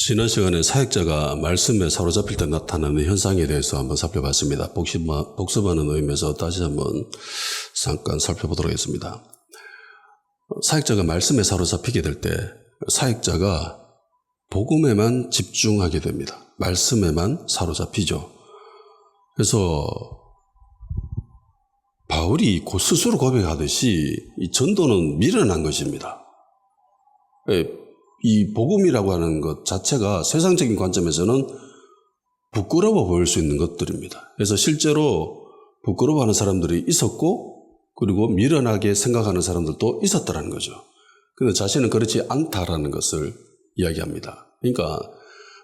지난 시간에 사역자가 말씀에 사로잡힐 때 나타나는 현상에 대해서 한번 살펴봤습니다. 복습하는 의미에서 다시 한번 잠깐 살펴보도록 하겠습니다. 사역자가 말씀에 사로잡히게 될 때 사역자가 복음에만 집중하게 됩니다. 말씀에만 사로잡히죠. 그래서 바울이 곧 스스로 고백하듯이 이 전도는 미련한 것입니다. 이 복음이라고 하는 것 자체가 세상적인 관점에서는 부끄러워 보일 수 있는 것들입니다. 그래서 실제로 부끄러워하는 사람들이 있었고 그리고 미련하게 생각하는 사람들도 있었다는 거죠. 그런데 자신은 그렇지 않다라는 것을 이야기합니다. 그러니까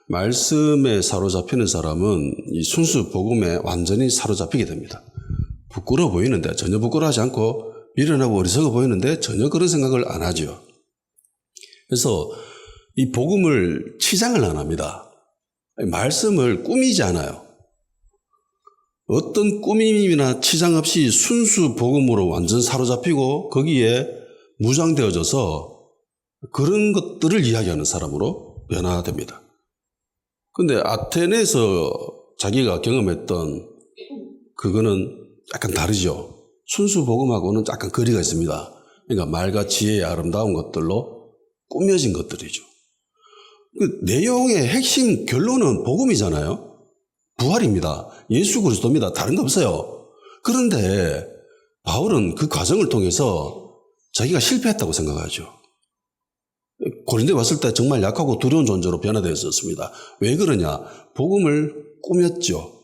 말씀에 사로잡히는 사람은 이 순수 복음에 완전히 사로잡히게 됩니다. 부끄러워 보이는데 전혀 부끄러워하지 않고 미련하고 어리석어 보이는데 전혀 그런 생각을 안 하죠. 그래서 이 복음을 치장을 안 합니다. 말씀을 꾸미지 않아요. 어떤 꾸밈이나 치장 없이 순수 복음으로 완전 사로잡히고 거기에 무장되어져서 그런 것들을 이야기하는 사람으로 변화됩니다. 그런데 아테네에서 자기가 경험했던 그거는 약간 다르죠. 순수 복음하고는 약간 거리가 있습니다. 그러니까 말과 지혜의 아름다운 것들로 꾸며진 것들이죠. 그 내용의 핵심 결론은 복음이잖아요. 부활입니다. 예수 그리스도입니다. 다른 거 없어요. 그런데 바울은 그 과정을 통해서 자기가 실패했다고 생각하죠. 고린도에 왔을 때 정말 약하고 두려운 존재로 변화되었습니다. 왜 그러냐? 복음을 꾸몄죠.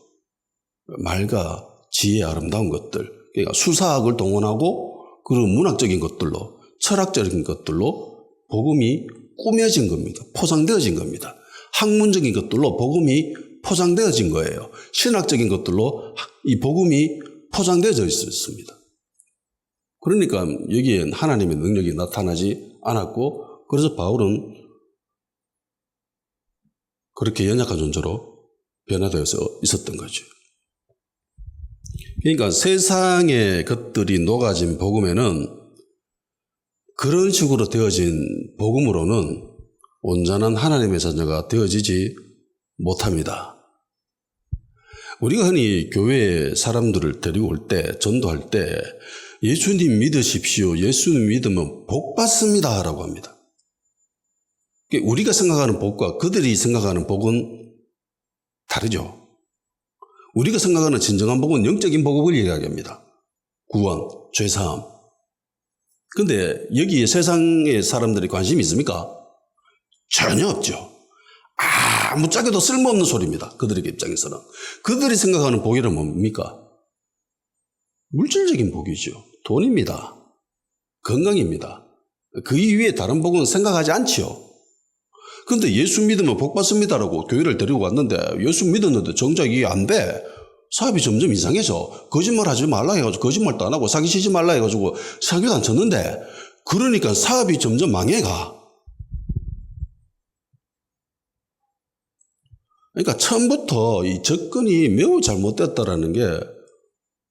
말과 지혜의 아름다운 것들, 그러니까 수사학을 동원하고 그리고 문학적인 것들로, 철학적인 것들로 복음이 꾸며진 겁니다. 포장되어진 겁니다. 학문적인 것들로 복음이 포장되어진 거예요. 신학적인 것들로 이 복음이 포장되어져 있었습니다. 그러니까 여기엔 하나님의 능력이 나타나지 않았고, 그래서 바울은 그렇게 연약한 존재로 변화되어서 있었던 거죠. 그러니까 세상의 것들이 녹아진 복음에는 그런 식으로 되어진 복음으로는 온전한 하나님의 자녀가 되어지지 못합니다. 우리가 흔히 교회에 사람들을 데리고 올 때, 전도할 때 예수님 믿으십시오. 예수님 믿으면 복 받습니다. 라고 합니다. 우리가 생각하는 복과 그들이 생각하는 복은 다르죠. 우리가 생각하는 진정한 복은 영적인 복을 이야기합니다. 구원, 죄사함. 근데 여기에 세상의 사람들이 관심이 있습니까? 전혀 없죠. 아무짝에도 쓸모없는 소리입니다. 그들에게 입장에서는. 그들이 생각하는 복이란 뭡니까? 물질적인 복이죠. 돈입니다. 건강입니다. 그 이외에 다른 복은 생각하지 않지요. 그런데 예수 믿으면 복 받습니다라고 교회를 데리고 왔는데 예수 믿었는데 정작 이게 안 돼. 사업이 점점 이상해서 거짓말 하지 말라 해가지고 거짓말도 안 하고 사기치지 말라 해가지고 사기도 안 쳤는데 그러니까 사업이 점점 망해가. 그러니까 처음부터 이 접근이 매우 잘못됐다라는 게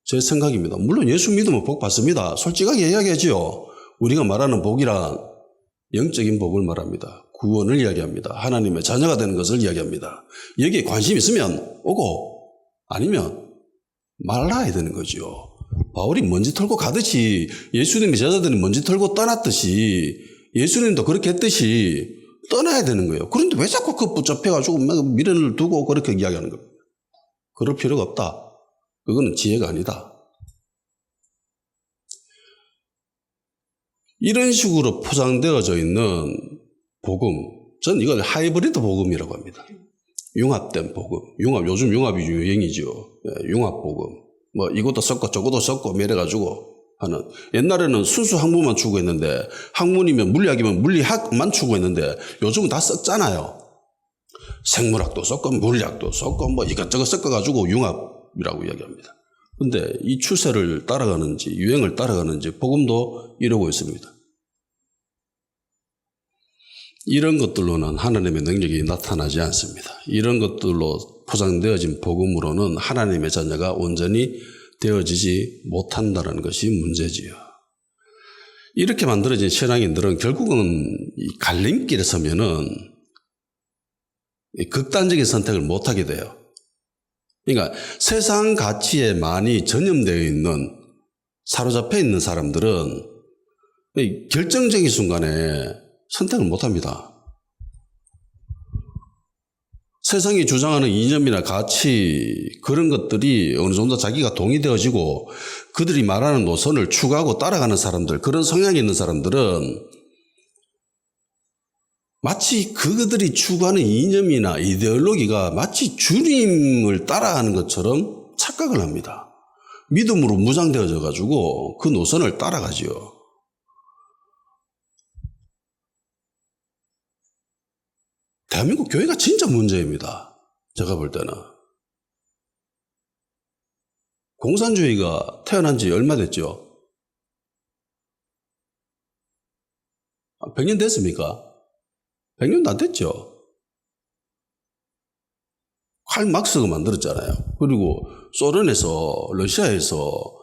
제 생각입니다. 물론 예수 믿으면 복 받습니다. 솔직하게 이야기하지요. 우리가 말하는 복이란 영적인 복을 말합니다. 구원을 이야기합니다. 하나님의 자녀가 되는 것을 이야기합니다. 여기에 관심 있으면 오고 아니면 말라야 되는 거죠. 바울이 먼지 털고 가듯이 예수님의 제자들이 먼지 털고 떠났듯이 예수님도 그렇게 했듯이 떠나야 되는 거예요. 그런데 왜 자꾸 그 붙잡혀가지고 미련을 두고 그렇게 이야기하는 겁니까? 그럴 필요가 없다. 그거는 지혜가 아니다. 이런 식으로 포장되어져 있는 복음, 저는 이걸 하이브리드 복음이라고 합니다. 융합된 복음. 요즘 융합이 유행이죠. 융합 복음. 뭐 이것도 섞고 저것도 섞고 이래가지고 하는. 옛날에는 순수 학문만 추구했는데 학문이면 물리학이면 물리학만 추구했는데 요즘은 다 섞잖아요. 생물학도 섞고 물리학도 섞고 뭐 이것저것 섞어가지고 융합이라고 이야기합니다. 그런데 이 추세를 따라가는지 유행을 따라가는지 복음도 이러고 있습니다. 이런 것들로는 하나님의 능력이 나타나지 않습니다. 이런 것들로 포장되어진 복음으로는 하나님의 자녀가 온전히 되어지지 못한다는 것이 문제지요. 이렇게 만들어진 신앙인들은 결국은 이 갈림길에 서면은 극단적인 선택을 못하게 돼요. 그러니까 세상 가치에 많이 전염되어 있는, 사로잡혀 있는 사람들은 결정적인 순간에 선택을 못합니다. 세상이 주장하는 이념이나 가치, 그런 것들이 어느 정도 자기가 동의되어지고 그들이 말하는 노선을 추구하고 따라가는 사람들, 그런 성향이 있는 사람들은 마치 그들이 추구하는 이념이나 이데올로기가 마치 주님을 따라가는 것처럼 착각을 합니다. 믿음으로 무장되어져 가지고 그 노선을 따라가지요. 대한민국 교회가 진짜 문제입니다. 제가 볼 때는. 공산주의가 태어난 지 얼마 됐죠? 100년 됐습니까? 100년도 안 됐죠. 칼 막스가 만들었잖아요. 그리고 소련에서, 러시아에서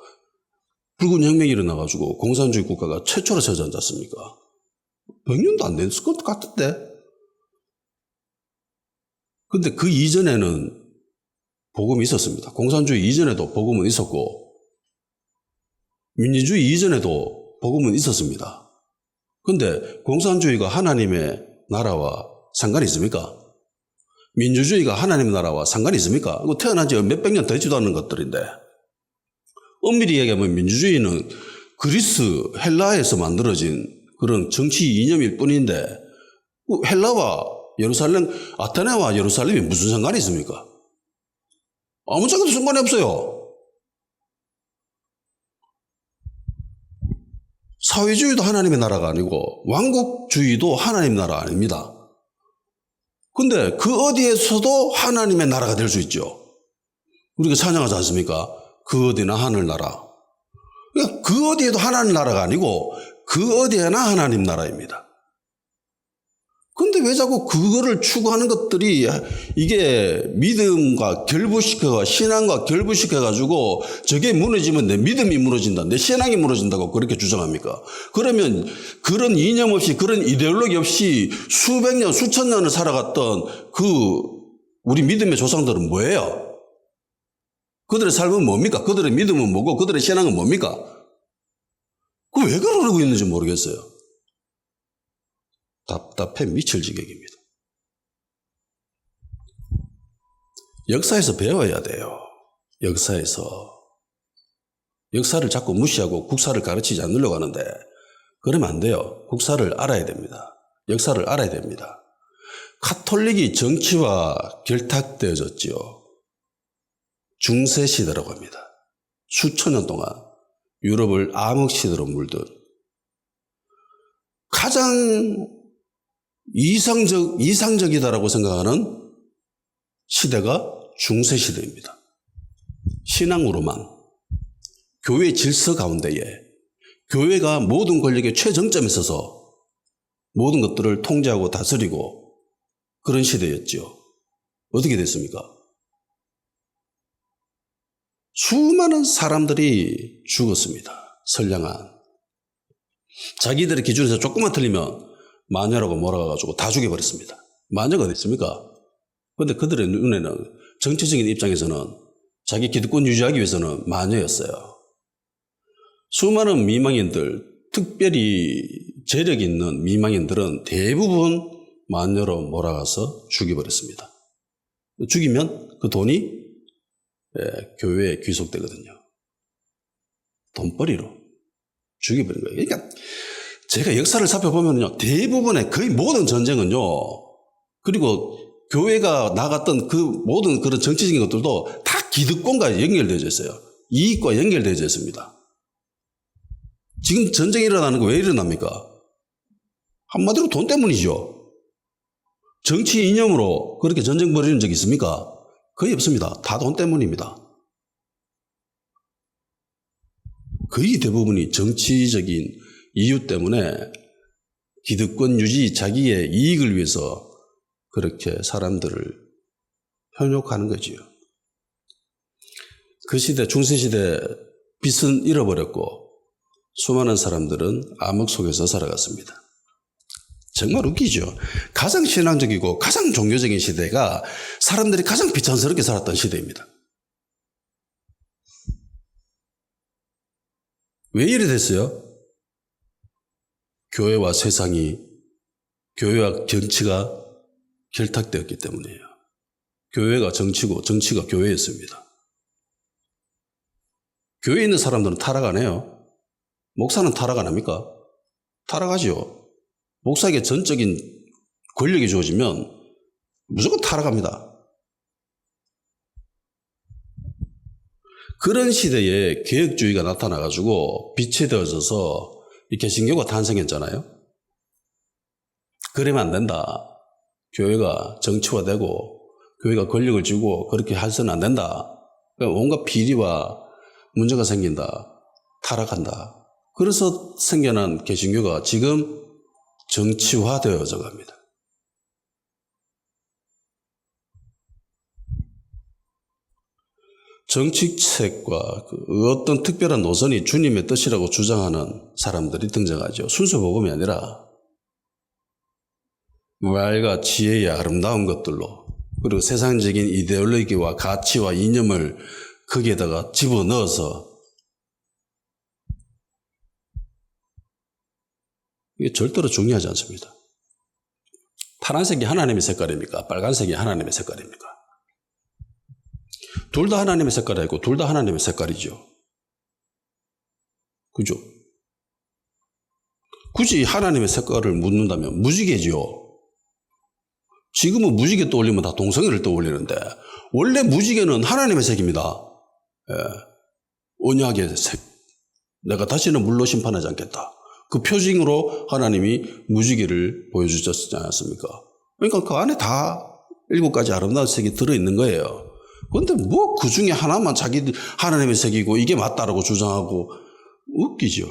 붉은 혁명이 일어나가지고 공산주의 국가가 최초로 세우지 않았습니까? 100년도 안 됐을 것 같은데. 근데 그 이전에는 복음이 있었습니다. 공산주의 이전에도 복음은 있었고, 민주주의 이전에도 복음은 있었습니다. 근데 공산주의가 하나님의 나라와 상관이 있습니까? 민주주의가 하나님의 나라와 상관이 있습니까? 이거 태어난 지 몇백 년 되지도 않는 것들인데, 엄밀히 얘기하면 민주주의는 그리스, 헬라에서 만들어진 그런 정치 이념일 뿐인데, 헬라와 예루살렘, 아테네와 예루살렘이 무슨 상관이 있습니까? 아무짝에도 상관이 없어요. 사회주의도 하나님의 나라가 아니고 왕국주의도 하나님의 나라 아닙니다. 근데 그 어디에서도 하나님의 나라가 될 수 있죠. 우리가 찬양하지 않습니까? 그 어디나 하늘나라. 그러니까 그 어디에도 하나님 나라가 아니고 그 어디에나 하나님 나라입니다. 근데 왜 자꾸 그거를 추구하는 것들이 이게 믿음과 결부시켜가 신앙과 결부시켜가지고 저게 무너지면 내 믿음이 무너진다, 내 신앙이 무너진다고 그렇게 주장합니까? 그러면 그런 이념 없이 그런 이데올로기 없이 수백 년, 수천 년을 살아갔던 그 우리 믿음의 조상들은 뭐예요? 그들의 삶은 뭡니까? 그들의 믿음은 뭐고 그들의 신앙은 뭡니까? 그 왜 그러고 있는지 모르겠어요. 답답해 미칠 지경입니다. 역사에서 배워야 돼요. 역사를 자꾸 무시하고 국사를 가르치지 않으려고 하는데 그러면 안 돼요. 국사를 알아야 됩니다. 역사를 알아야 됩니다. 카톨릭이 정치와 결탁되어졌지요. 중세시대라고 합니다. 수천 년 동안 유럽을 암흑시대로 물든 가장 이상적이다라고 생각하는 시대가 중세시대입니다. 신앙으로만, 교회 질서 가운데에 교회가 모든 권력의 최정점에 서서 모든 것들을 통제하고 다스리고 그런 시대였죠. 어떻게 됐습니까? 수많은 사람들이 죽었습니다. 선량한. 자기들의 기준에서 조금만 틀리면 마녀라고 몰아가지고 다 죽여버렸습니다. 마녀가 어디 있습니까? 그런데 그들의 눈에는 정치적인 입장에서는 자기 기득권 유지하기 위해서는 마녀였어요. 수많은 미망인들, 특별히 재력 있는 미망인들은 대부분 마녀로 몰아가서 죽여버렸습니다. 죽이면 그 돈이 교회에 귀속되거든요. 돈벌이로 죽여버린 거예요. 그러니까 제가 역사를 살펴보면요, 대부분의 거의 모든 전쟁은요, 그리고 교회가 나갔던 그 모든 그런 정치적인 것들도 다 기득권과 연결되어져 있어요. 이익과 연결되어져 있습니다. 지금 전쟁이 일어나는 거 왜 일어납니까? 한마디로 돈 때문이죠. 정치 이념으로 그렇게 전쟁 벌이는 적이 있습니까? 거의 없습니다. 다 돈 때문입니다. 거의 대부분이 정치적인 이유 때문에 기득권 유지, 자기의 이익을 위해서 그렇게 사람들을 현혹하는 거지요. 그 시대, 중세시대 빛은 잃어버렸고 수많은 사람들은 암흑 속에서 살아갔습니다. 정말 웃기죠. 가장 신앙적이고 가장 종교적인 시대가 사람들이 가장 비참스럽게 살았던 시대입니다. 왜 이래 됐어요? 교회와 세상이, 교회와 정치가 결탁되었기 때문이에요. 교회가 정치고 정치가 교회였습니다. 교회에 있는 사람들은 타락 안 해요. 목사는 타락 안 합니까? 타락하죠. 목사에게 전적인 권력이 주어지면 무조건 타락합니다. 그런 시대에 개혁주의가 나타나가지고 빛이 되어져서 이 개신교가 탄생했잖아요. 그러면 안 된다. 교회가 정치화되고 교회가 권력을 쥐고 그렇게 해서는 안 된다. 그러니까 온갖 비리와 문제가 생긴다. 타락한다. 그래서 생겨난 개신교가 지금 정치화되어져 갑니다. 정치책과 어떤 특별한 노선이 주님의 뜻이라고 주장하는 사람들이 등장하죠. 순수 복음이 아니라 말과 지혜의 아름다운 것들로, 그리고 세상적인 이데올로기와 가치와 이념을 거기에다가 집어넣어서, 이게 절대로 중요하지 않습니다. 파란색이 하나님의 색깔입니까? 빨간색이 하나님의 색깔입니까? 둘 다 하나님의 색깔이 아니고 둘 다 하나님의 색깔이죠. 그죠? 굳이 하나님의 색깔을 묻는다면 무지개죠. 지금은 무지개 떠올리면 다 동성애를 떠올리는데 원래 무지개는 하나님의 색입니다. 예. 언약의 색. 내가 다시는 물로 심판하지 않겠다. 그 표징으로 하나님이 무지개를 보여주셨지 않았습니까? 그러니까 그 안에 다 7가지 아름다운 색이 들어있는 거예요. 그런데 뭐 그 중에 하나만 자기들 하나님의 색이고 이게 맞다라고 주장하고, 웃기죠.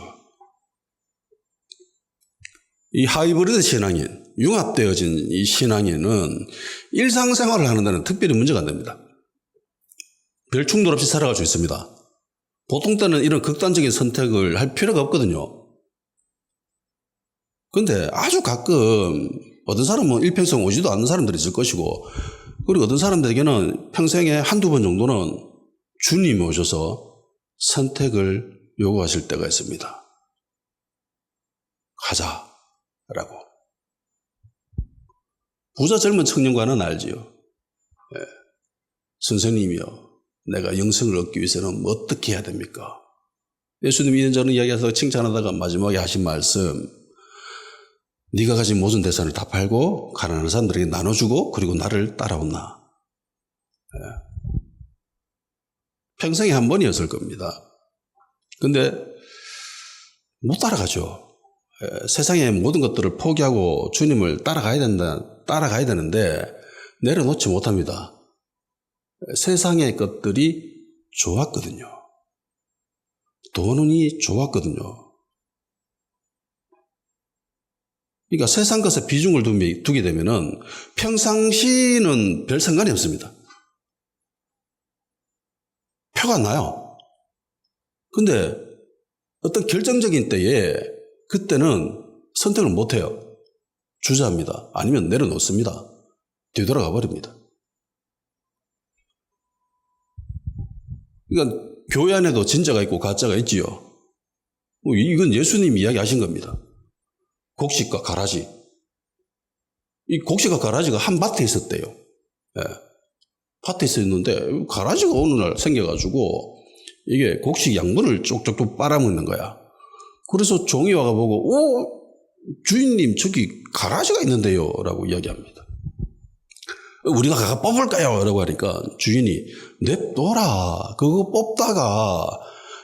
이 하이브리드 신앙인, 융합되어진 이 신앙인은 일상생활을 하는 데는 특별히 문제가 안 됩니다. 별 충돌 없이 살아갈 수 있습니다. 보통 때는 이런 극단적인 선택을 할 필요가 없거든요. 그런데 아주 가끔 어떤 사람은 일평생 오지도 않는 사람들이 있을 것이고, 그리고 어떤 사람들에게는 평생에 한두 번 정도는 주님이 오셔서 선택을 요구하실 때가 있습니다. 가자라고. 부자 젊은 청년과는 알지요. 예. 선생님이요, 내가 영생을 얻기 위해서는 어떻게 해야 됩니까? 예수님이 이런저런 이야기해서 칭찬하다가 마지막에 하신 말씀, 네가 가진 모든 재산을 다 팔고 가난한 사람들에게 나눠주고 그리고 나를 따라온나. 예. 평생에 한 번이었을 겁니다. 근데 못 따라가죠. 예. 세상의 모든 것들을 포기하고 주님을 따라가야 되는데 내려놓지 못합니다. 세상의 것들이 좋았거든요. 돈이 좋았거든요. 그러니까 세상 것에 비중을 두게 되면은 평상시는 별 상관이 없습니다. 표가 안 나요. 근데 어떤 결정적인 때에 그때는 선택을 못 해요. 주저합니다. 아니면 내려놓습니다. 뒤돌아가 버립니다. 그러니까 교회 안에도 진짜가 있고 가짜가 있지요. 이건 예수님이 이야기하신 겁니다. 곡식과 가라지. 이 곡식과 가라지가 한 밭에 있었대요. 예. 밭에 있었는데 가라지가 어느 날 생겨가지고 이게 곡식 양분을 쪽쪽쪽 빨아먹는 거야. 그래서 종이 와가 보고, 주인님 저기 가라지가 있는데요 라고 이야기합니다. 우리가 가서 뽑을까요? 라고 하니까 주인이 냅둬라. 그거 뽑다가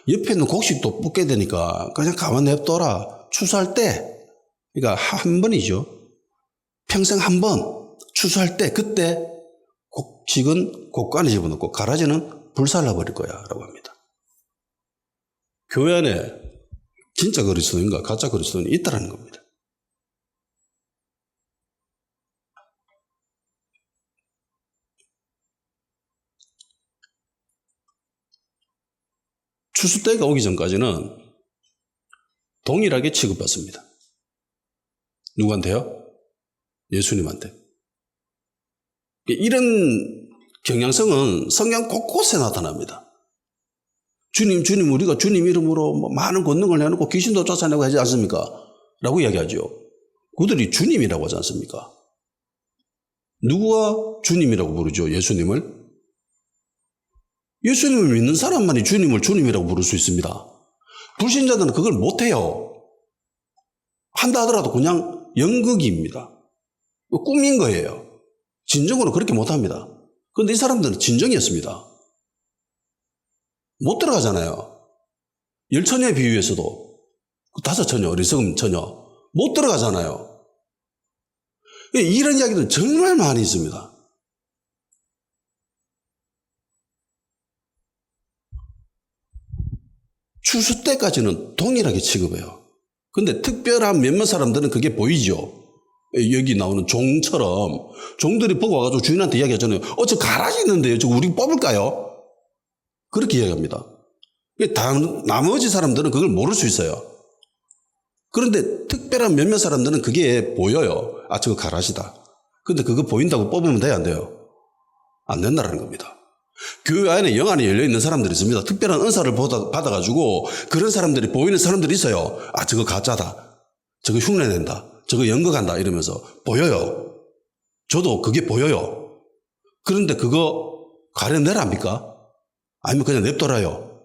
옆에 있는 곡식도 뽑게 되니까 그냥 가만 냅둬라. 추수할 때, 그러니까 한 번이죠. 평생 한 번 추수할 때 그때 곡식은 곡간에 집어넣고 가라지는 불살라 버릴 거야 라고 합니다. 교회 안에 진짜 그리스도인과 가짜 그리스도인이 있다는 겁니다. 추수 때가 오기 전까지는 동일하게 취급받습니다. 누구한테요? 예수님한테. 이런 경향성은 성경 곳곳에 나타납니다. 주님, 우리가 주님 이름으로 뭐 많은 권능을 내놓고 귀신도 쫓아내고 하지 않습니까? 라고 이야기하죠. 그들이 주님이라고 하지 않습니까? 누구가 주님이라고 부르죠? 예수님을? 예수님을 믿는 사람만이 주님을 주님이라고 부를 수 있습니다. 불신자들은 그걸 못해요. 한다 하더라도 그냥 연극입니다. 꿈인 거예요. 진정으로 그렇게 못합니다. 그런데 이 사람들은 진정이었습니다. 못 들어가잖아요. 10처녀의 비유에서도 5처녀, 어리석은 처녀 못 들어가잖아요. 이런 이야기들은 정말 많이 있습니다. 추수 때까지는 동일하게 취급해요. 근데 특별한 몇몇 사람들은 그게 보이죠. 여기 나오는 종처럼 종들이 보고 와가지고 주인한테 이야기하잖아요. 저 가라지 있는데요. 저 우리 뽑을까요? 그렇게 이야기합니다. 나머지 사람들은 그걸 모를 수 있어요. 그런데 특별한 몇몇 사람들은 그게 보여요. 저거 가라지다. 근데 그거 보인다고 뽑으면 돼요, 안 돼요? 안 된다는 겁니다. 교회 안에 영 안에 열려있는 사람들이 있습니다. 특별한 은사를 받아가지고 그런 사람들이 보이는 사람들이 있어요. 저거 가짜다. 저거 흉내낸다. 저거 연극한다. 이러면서 보여요. 저도 그게 보여요. 그런데 그거 가려내랍니까? 아니면 그냥 냅둬라요?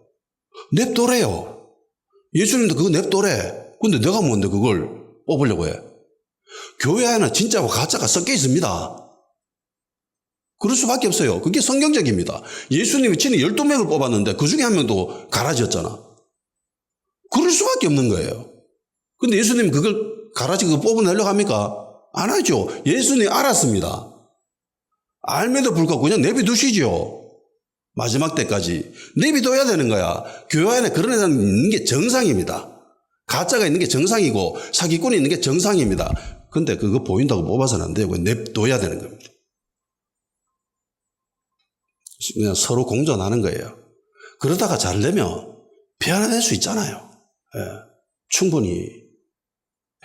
냅둬래요. 예수님도 그거 냅둬래. 근데 내가 뭔데 그걸 뽑으려고 해? 교회 안에 진짜와 가짜가 섞여 있습니다. 그럴 수밖에 없어요. 그게 성경적입니다. 예수님이 친히 12명을 뽑았는데 그 중에 한 명도 가라지였잖아. 그럴 수밖에 없는 거예요. 근데 예수님 그걸 가라지 그거 뽑아내려고 합니까? 안 하죠. 예수님이 알았습니다. 알면도 불구하고 그냥 내비두시죠. 마지막 때까지. 내비둬야 되는 거야. 교회 안에 그런 애가 있는 게 정상입니다. 가짜가 있는 게 정상이고 사기꾼이 있는 게 정상입니다. 근데 그거 보인다고 뽑아서는 안 돼요. 냅둬야 되는 겁니다. 그냥 서로 공존하는 거예요. 그러다가 잘 되면 변화될 수 있잖아요. 충분히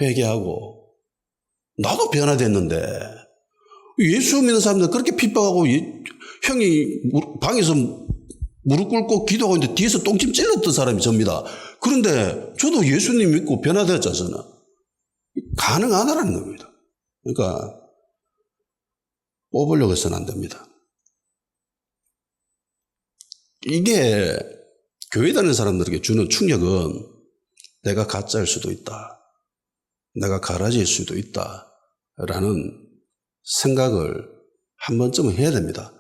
회개하고 나도 변화됐는데 예수 믿는 사람들 그렇게 핍박하고 형이 방에서 무릎 꿇고 기도하고 있는데 뒤에서 똥침 찔렀던 사람이 접니다. 그런데 저도 예수님 믿고 변화되었잖아요. 가능하다라는 겁니다. 그러니까 뽑으려고 해서는 안 됩니다. 이게 교회 다니는 사람들에게 주는 충격은 내가 가짜일 수도 있다. 내가 가라지일 수도 있다. 라는 생각을 한 번쯤은 해야 됩니다.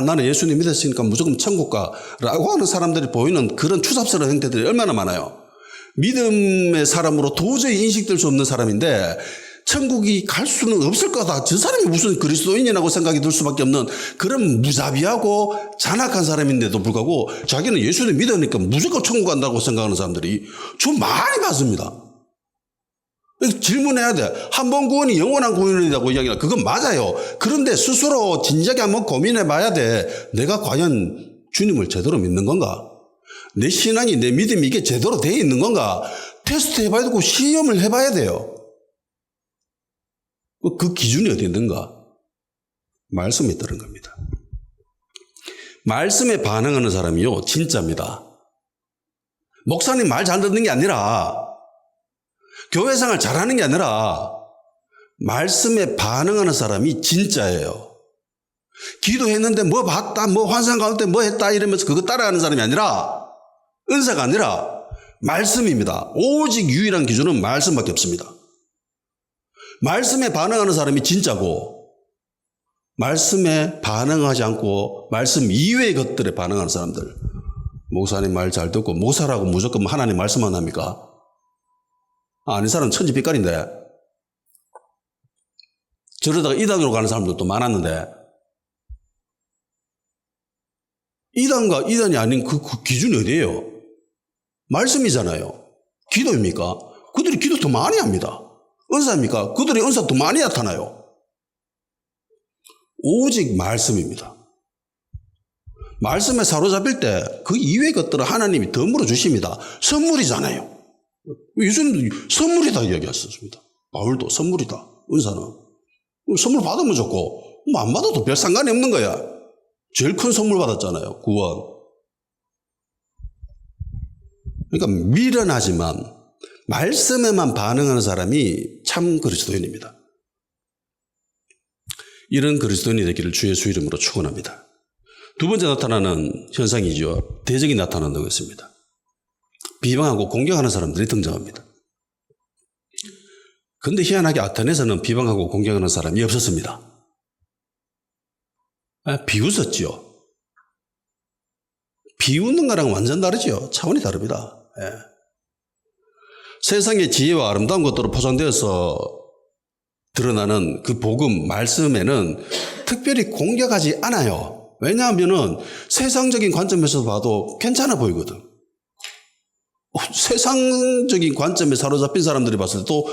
나는 예수님 믿었으니까 무조건 천국 가 라고 하는 사람들이 보이는 그런 추잡스러운 행태들이 얼마나 많아요. 믿음의 사람으로 도저히 인식될 수 없는 사람인데 천국이 갈 수는 없을 거다. 저 사람이 무슨 그리스도인이라고 생각이 들 수밖에 없는 그런 무자비하고 잔악한 사람인데도 불구하고 자기는 예수님 믿으니까 무조건 천국 간다고 생각하는 사람들이 좀 많이 봤습니다. 질문해야 돼. 한 번 구원이 영원한 구원이라고 이야기하는 그건 맞아요. 그런데 스스로 진작에 한번 고민해 봐야 돼. 내가 과연 주님을 제대로 믿는 건가? 내 신앙이 내 믿음이 이게 제대로 되어 있는 건가? 테스트 해봐야 되고 시험을 해봐야 돼요. 그 기준이 어디 있는가? 말씀에 있다는 겁니다. 말씀에 반응하는 사람이요 진짜입니다. 목사님 말 잘 듣는 게 아니라 교회 생활 잘하는 게 아니라 말씀에 반응하는 사람이 진짜예요. 기도했는데 뭐 봤다 뭐 환상 가운데 뭐 했다 이러면서 그거 따라하는 사람이 아니라 은사가 아니라 말씀입니다. 오직 유일한 기준은 말씀밖에 없습니다. 말씀에 반응하는 사람이 진짜고 말씀에 반응하지 않고 말씀 이외의 것들에 반응하는 사람들 목사님 말 잘 듣고 목사라고 무조건 하나님 말씀만 합니까? 이 사람은 천지빛깔인데 저러다가 이단으로 가는 사람들도 많았는데 이단과 이단이 아닌 그 기준이 어디예요? 말씀이잖아요. 기도입니까? 그들이 기도 더 많이 합니다. 은사입니까? 그들이 은사 더 많이 나타나요. 오직 말씀입니다. 말씀에 사로잡힐 때 그 이외의 것들을 하나님이 덤으로 주십니다. 선물이잖아요. 예수님도 선물이다 이야기했습니다. 바울도 선물이다. 은사는. 선물 받으면 좋고 뭐 안 받아도 별 상관이 없는 거야. 제일 큰 선물 받았잖아요. 구원. 그러니까 미련하지만 말씀에만 반응하는 사람이 참 그리스도인입니다. 이런 그리스도인이 되기를 주 예수 이름으로 축원합니다. 두 번째 나타나는 현상이죠. 대적이 나타난다고 했습니다. 비방하고 공격하는 사람들이 등장합니다. 그런데 희한하게 아테네에서는 비방하고 공격하는 사람이 없었습니다. 비웃었죠. 비웃는 거랑 완전 다르죠. 차원이 다릅니다. 예. 세상의 지혜와 아름다운 것들로 포장되어서 드러나는 그 복음, 말씀에는 특별히 공격하지 않아요. 왜냐하면은 세상적인 관점에서 봐도 괜찮아 보이거든. 세상적인 관점에 사로잡힌 사람들이 봤을 때도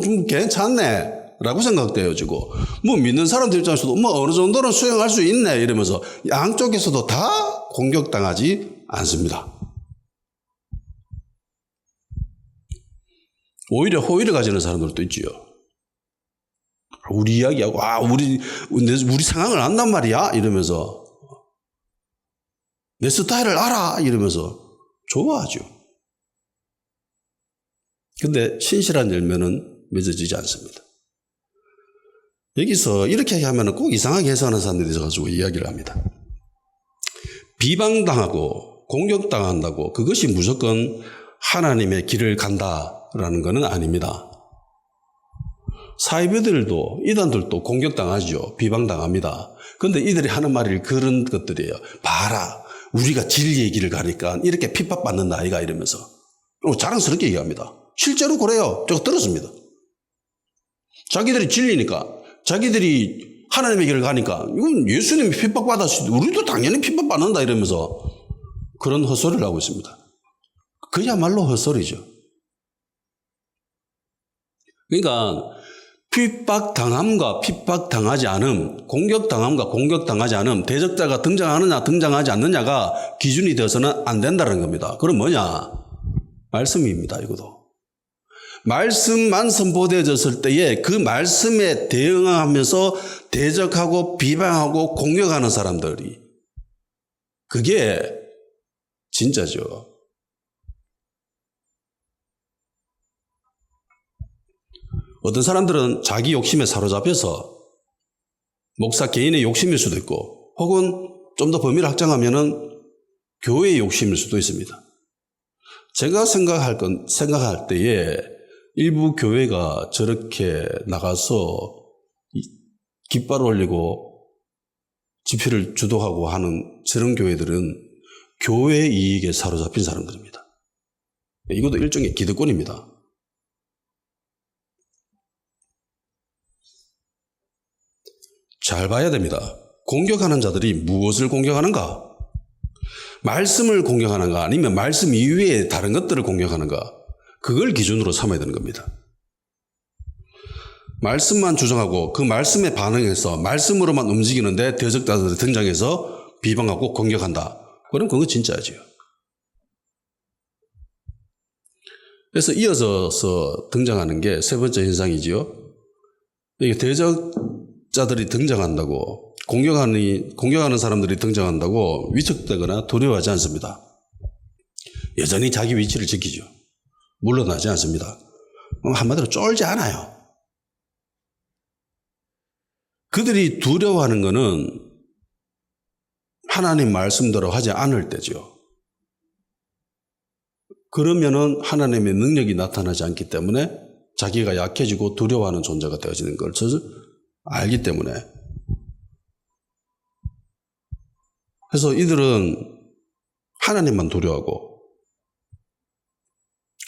좀 괜찮네 라고 생각되어지고 뭐 믿는 사람들 입장에서도 뭐 어느 정도는 수용할 수 있네 이러면서 양쪽에서도 다 공격당하지 않습니다. 오히려 호의를 가지는 사람들도 있지요. 우리 이야기하고 우리 상황을 안단 말이야 이러면서 내 스타일을 알아 이러면서 좋아하죠. 근데 신실한 열매는 맺어지지 않습니다. 여기서 이렇게 하면 꼭 이상하게 해석하는 사람들이 있어가지고 이야기를 합니다. 비방당하고 공격당한다고 그것이 무조건 하나님의 길을 간다라는 것은 아닙니다. 사이비들도 이단들도 공격당하죠. 비방당합니다. 그런데 이들이 하는 말이 그런 것들이에요. 봐라 우리가 진리의 길을 가니까 이렇게 핍박받는다 아이가 이러면서 자랑스럽게 얘기합니다. 실제로 그래요. 제가 들었습니다. 자기들이 진리니까 자기들이 하나님의 길을 가니까 이건 예수님이 핍박받았을 때 우리도 당연히 핍박받는다 이러면서 그런 헛소리를 하고 있습니다. 그야말로 헛소리죠. 그러니까 핍박당함과 핍박당하지 않음, 공격당함과 공격당하지 않음, 대적자가 등장하느냐 등장하지 않느냐가 기준이 되어서는 안 된다는 겁니다. 그럼 뭐냐? 말씀입니다. 이것도. 말씀만 선포되어졌을 때에 그 말씀에 대응하면서 대적하고 비방하고 공격하는 사람들이 그게 진짜죠. 어떤 사람들은 자기 욕심에 사로잡혀서 목사 개인의 욕심일 수도 있고 혹은 좀 더 범위를 확장하면은 교회의 욕심일 수도 있습니다. 제가 생각할 때에 일부 교회가 저렇게 나가서 깃발 올리고 집회를 주도하고 하는 저런 교회들은 교회 이익에 사로잡힌 사람들입니다. 이것도 일종의 기득권입니다. 잘 봐야 됩니다. 공격하는 자들이 무엇을 공격하는가? 말씀을 공격하는가? 아니면 말씀 이외에 다른 것들을 공격하는가? 그걸 기준으로 삼아야 되는 겁니다. 말씀만 주장하고 그 말씀에 반응해서 말씀으로만 움직이는데 대적자들이 등장해서 비방하고 공격한다. 그럼 그거 진짜지요. 그래서 이어서 등장하는 게 세 번째 현상이지요. 이게 대적자들이 등장한다고 공격하는 사람들이 등장한다고 위축되거나 두려워하지 않습니다. 여전히 자기 위치를 지키죠. 물러나지 않습니다. 한마디로 쫄지 않아요. 그들이 두려워하는 것은 하나님 말씀대로 하지 않을 때죠. 그러면은 하나님의 능력이 나타나지 않기 때문에 자기가 약해지고 두려워하는 존재가 되어지는 걸 알기 때문에. 그래서 이들은 하나님만 두려워하고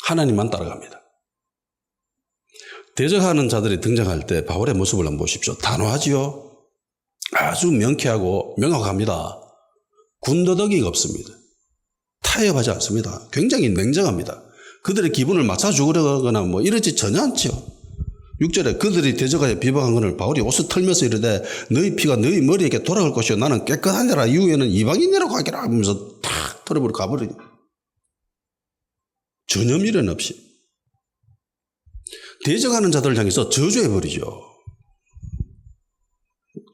하나님만 따라갑니다. 대적하는 자들이 등장할 때 바울의 모습을 한번 보십시오. 단호하지요. 아주 명쾌하고 명확합니다. 군더더기가 없습니다. 타협하지 않습니다. 굉장히 냉정합니다. 그들의 기분을 맞춰주거나 뭐 이러지 전혀 않죠. 6절에 그들이 대적하여 비방한 것을 바울이 옷을 털면서 이르되 너희 피가 너희 머리에게 돌아갈 것이요 나는 깨끗한 자라 이후에는 이방인이라고 하기라 하면서 탁 털어버리고 가버리니 전혀 미련 없이. 대적하는 자들을 향해서 저주해버리죠.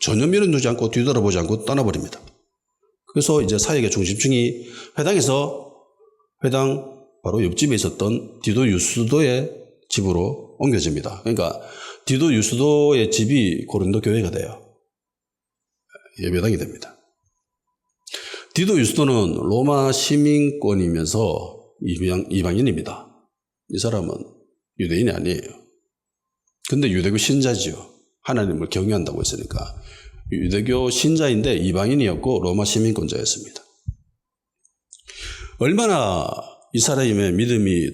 전혀 미련 두지 않고 뒤돌아보지 않고 떠나버립니다. 그래서 이제 사역의 중심층이 회당 바로 옆집에 있었던 디도 유스도의 집으로 옮겨집니다. 그러니까 디도 유스도의 집이 고린도 교회가 돼요. 예배당이 됩니다. 디도 유스도는 로마 시민권이면서 이방인입니다. 이 사람은 유대인이 아니에요. 근데 유대교 신자지요. 하나님을 경외한다고 했으니까. 유대교 신자인데 이방인이었고 로마 시민권자였습니다. 얼마나 이 사람의 믿음이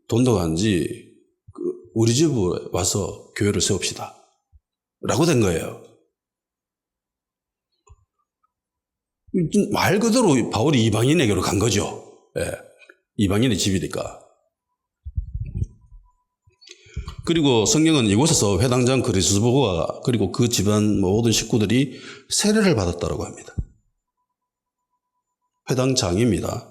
돈독한지 우리 집에 와서 교회를 세웁시다 라고 된 거예요. 말 그대로 바울이 이방인에게로 간 거죠. 예, 이방인의 집이니까. 그리고 성경은 이곳에서 회당장 그리스도가 그리고 그 집안 모든 식구들이 세례를 받았다고 합니다. 회당장입니다.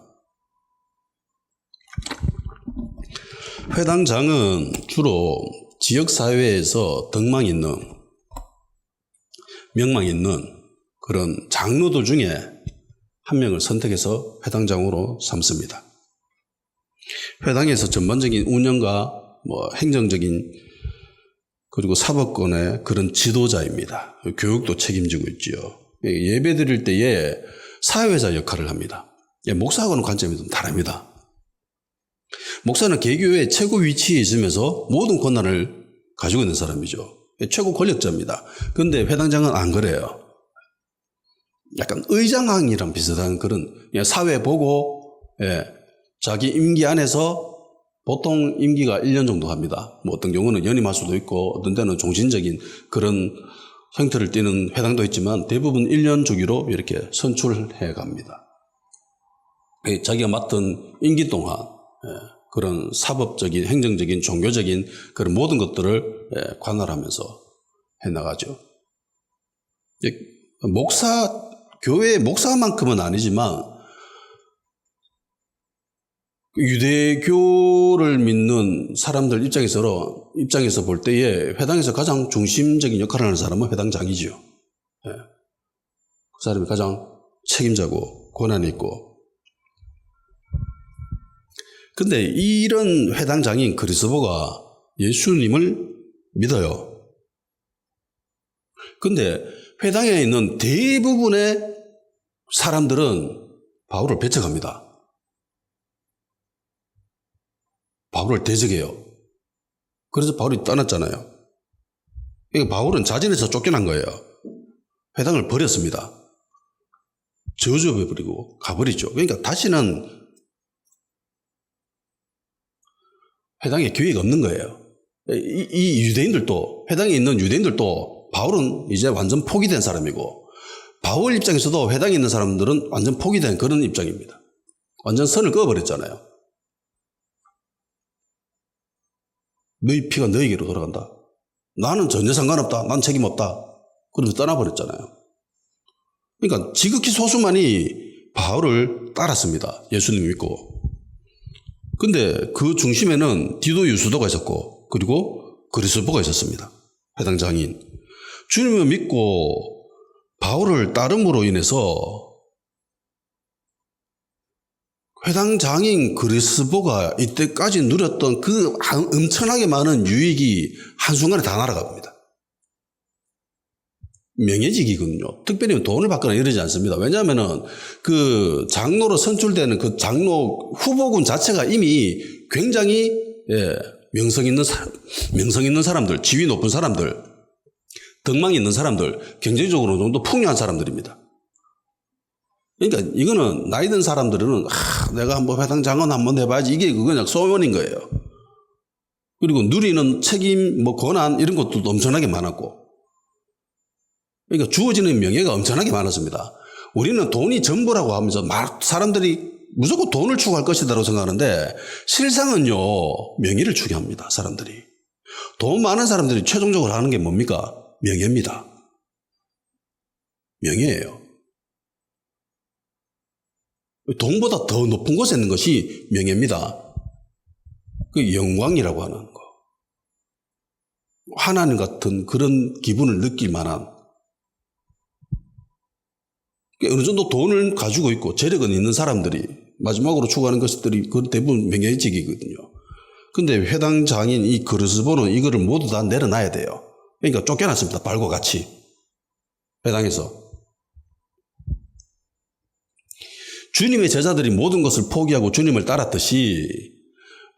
회당장은 주로 지역사회에서 명망 있는 그런 장로들 중에 한 명을 선택해서 회당장으로 삼습니다. 회당에서 전반적인 운영과 행정적인 그리고 사법권의 그런 지도자입니다. 교육도 책임지고 있지요. 예배 드릴 때에 사회자 역할을 합니다. 목사하고는 관점이 좀 다릅니다. 목사는 개교의 최고 위치에 있으면서 모든 권한을 가지고 있는 사람이죠. 최고 권력자입니다. 그런데 회당장은 안 그래요. 약간 의장항이랑 비슷한 그런 사회 보고 자기 임기 안에서 보통 임기가 1년 정도 합니다. 어떤 경우는 연임할 수도 있고 어떤 때는 종신적인 그런 형태를 띠는 회당도 있지만 대부분 1년 주기로 이렇게 선출해 갑니다. 자기가 맡은 임기 동안 그런 사법적인, 행정적인, 종교적인 그런 모든 것들을 관할하면서 해나가죠. 교회 목사만큼은 아니지만 유대교를 믿는 사람들 입장에서 볼 때에 회당에서 가장 중심적인 역할을 하는 사람은 회당장이지요. 그 사람이 가장 책임자고 권한이 있고. 근데 이런 회당장인 그리스도가 예수님을 믿어요. 근데 회당에 있는 대부분의 사람들은 바울을 배척합니다. 바울을 대적해요. 그래서 바울이 떠났잖아요. 그러니까 바울은 자진해서 쫓겨난 거예요. 회당을 버렸습니다. 저주해버리고 가버리죠. 그러니까 다시는 회당에 기회가 없는 거예요. 이 유대인들도, 회당에 있는 유대인들도 바울은 이제 완전 포기된 사람이고, 바울 입장에서도 회당에 있는 사람들은 완전 포기된 그런 입장입니다. 완전 선을 그어버렸잖아요. 너희 피가 너희에게로 돌아간다. 나는 전혀 상관없다. 난 책임 없다. 그러면서 떠나버렸잖아요. 그러니까 지극히 소수만이 바울을 따랐습니다. 예수님 믿고. 근데 그 중심에는 디도 유스도가 있었고 그리고 그리스도가 있었습니다. 회당장인. 주님을 믿고 바울을 따름으로 인해서 회당장인 그리스도가 이때까지 누렸던 그 엄청나게 많은 유익이 한순간에 다 날아갑니다. 명예직이거든요. 특별히 돈을 받거나 이러지 않습니다. 왜냐하면은 그 장로로 선출되는 그 장로 후보군 자체가 이미 굉장히 명성 있는 사람들, 지위 높은 사람들, 덕망이 있는 사람들, 경제적으로 좀 더 풍요한 사람들입니다. 그러니까 이거는 나이 든 사람들은 내가 한번 회당장은 한번 해봐야지 이게 그냥 소원인 거예요. 그리고 누리는 책임, 권한 이런 것도 엄청나게 많았고, 그러니까 주어지는 명예가 엄청나게 많았습니다. 우리는 돈이 전부라고 하면서 사람들이 무조건 돈을 추구할 것이다라고 생각하는데 실상은요 명예를 추구합니다. 사람들이 돈 많은 사람들이 최종적으로 하는 게 뭡니까? 명예입니다. 명예예요. 돈보다 더 높은 곳에 있는 것이 명예입니다. 그 영광이라고 하는 거. 하나님 같은 그런 기분을 느낄 만한 어느 정도 돈을 가지고 있고 재력은 있는 사람들이 마지막으로 추구하는 것들이 그 대부분 명예직이거든요. 근데 회당 장인 이 그르스보는 이거를 모두 다 내려놔야 돼요. 그러니까 쫓겨났습니다. 발과 같이. 회당에서. 주님의 제자들이 모든 것을 포기하고 주님을 따랐듯이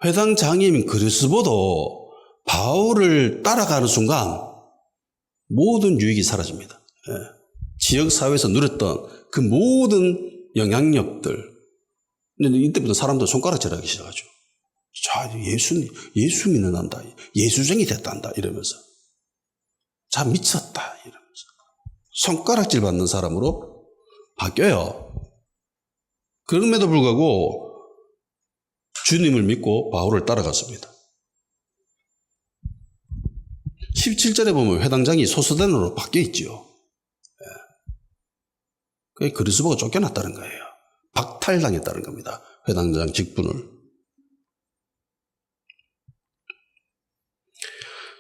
회당 장인 그리스도도 바울을 따라가는 순간 모든 유익이 사라집니다. 지역사회에서 누렸던 그 모든 영향력들. 근데 이때부터 사람들 손가락질하기 시작하죠. 자, 예수 믿는단다. 예수쟁이 됐단다. 이러면서. 자, 미쳤다. 이러면서. 손가락질 받는 사람으로 바뀌어요. 그럼에도 불구하고 주님을 믿고 바울을 따라갔습니다. 17절에 보면 회당장이 소스대노로 바뀌어 있죠. 그게 그리스도가 쫓겨났다는 거예요. 박탈당했다는 겁니다. 회당장 직분을.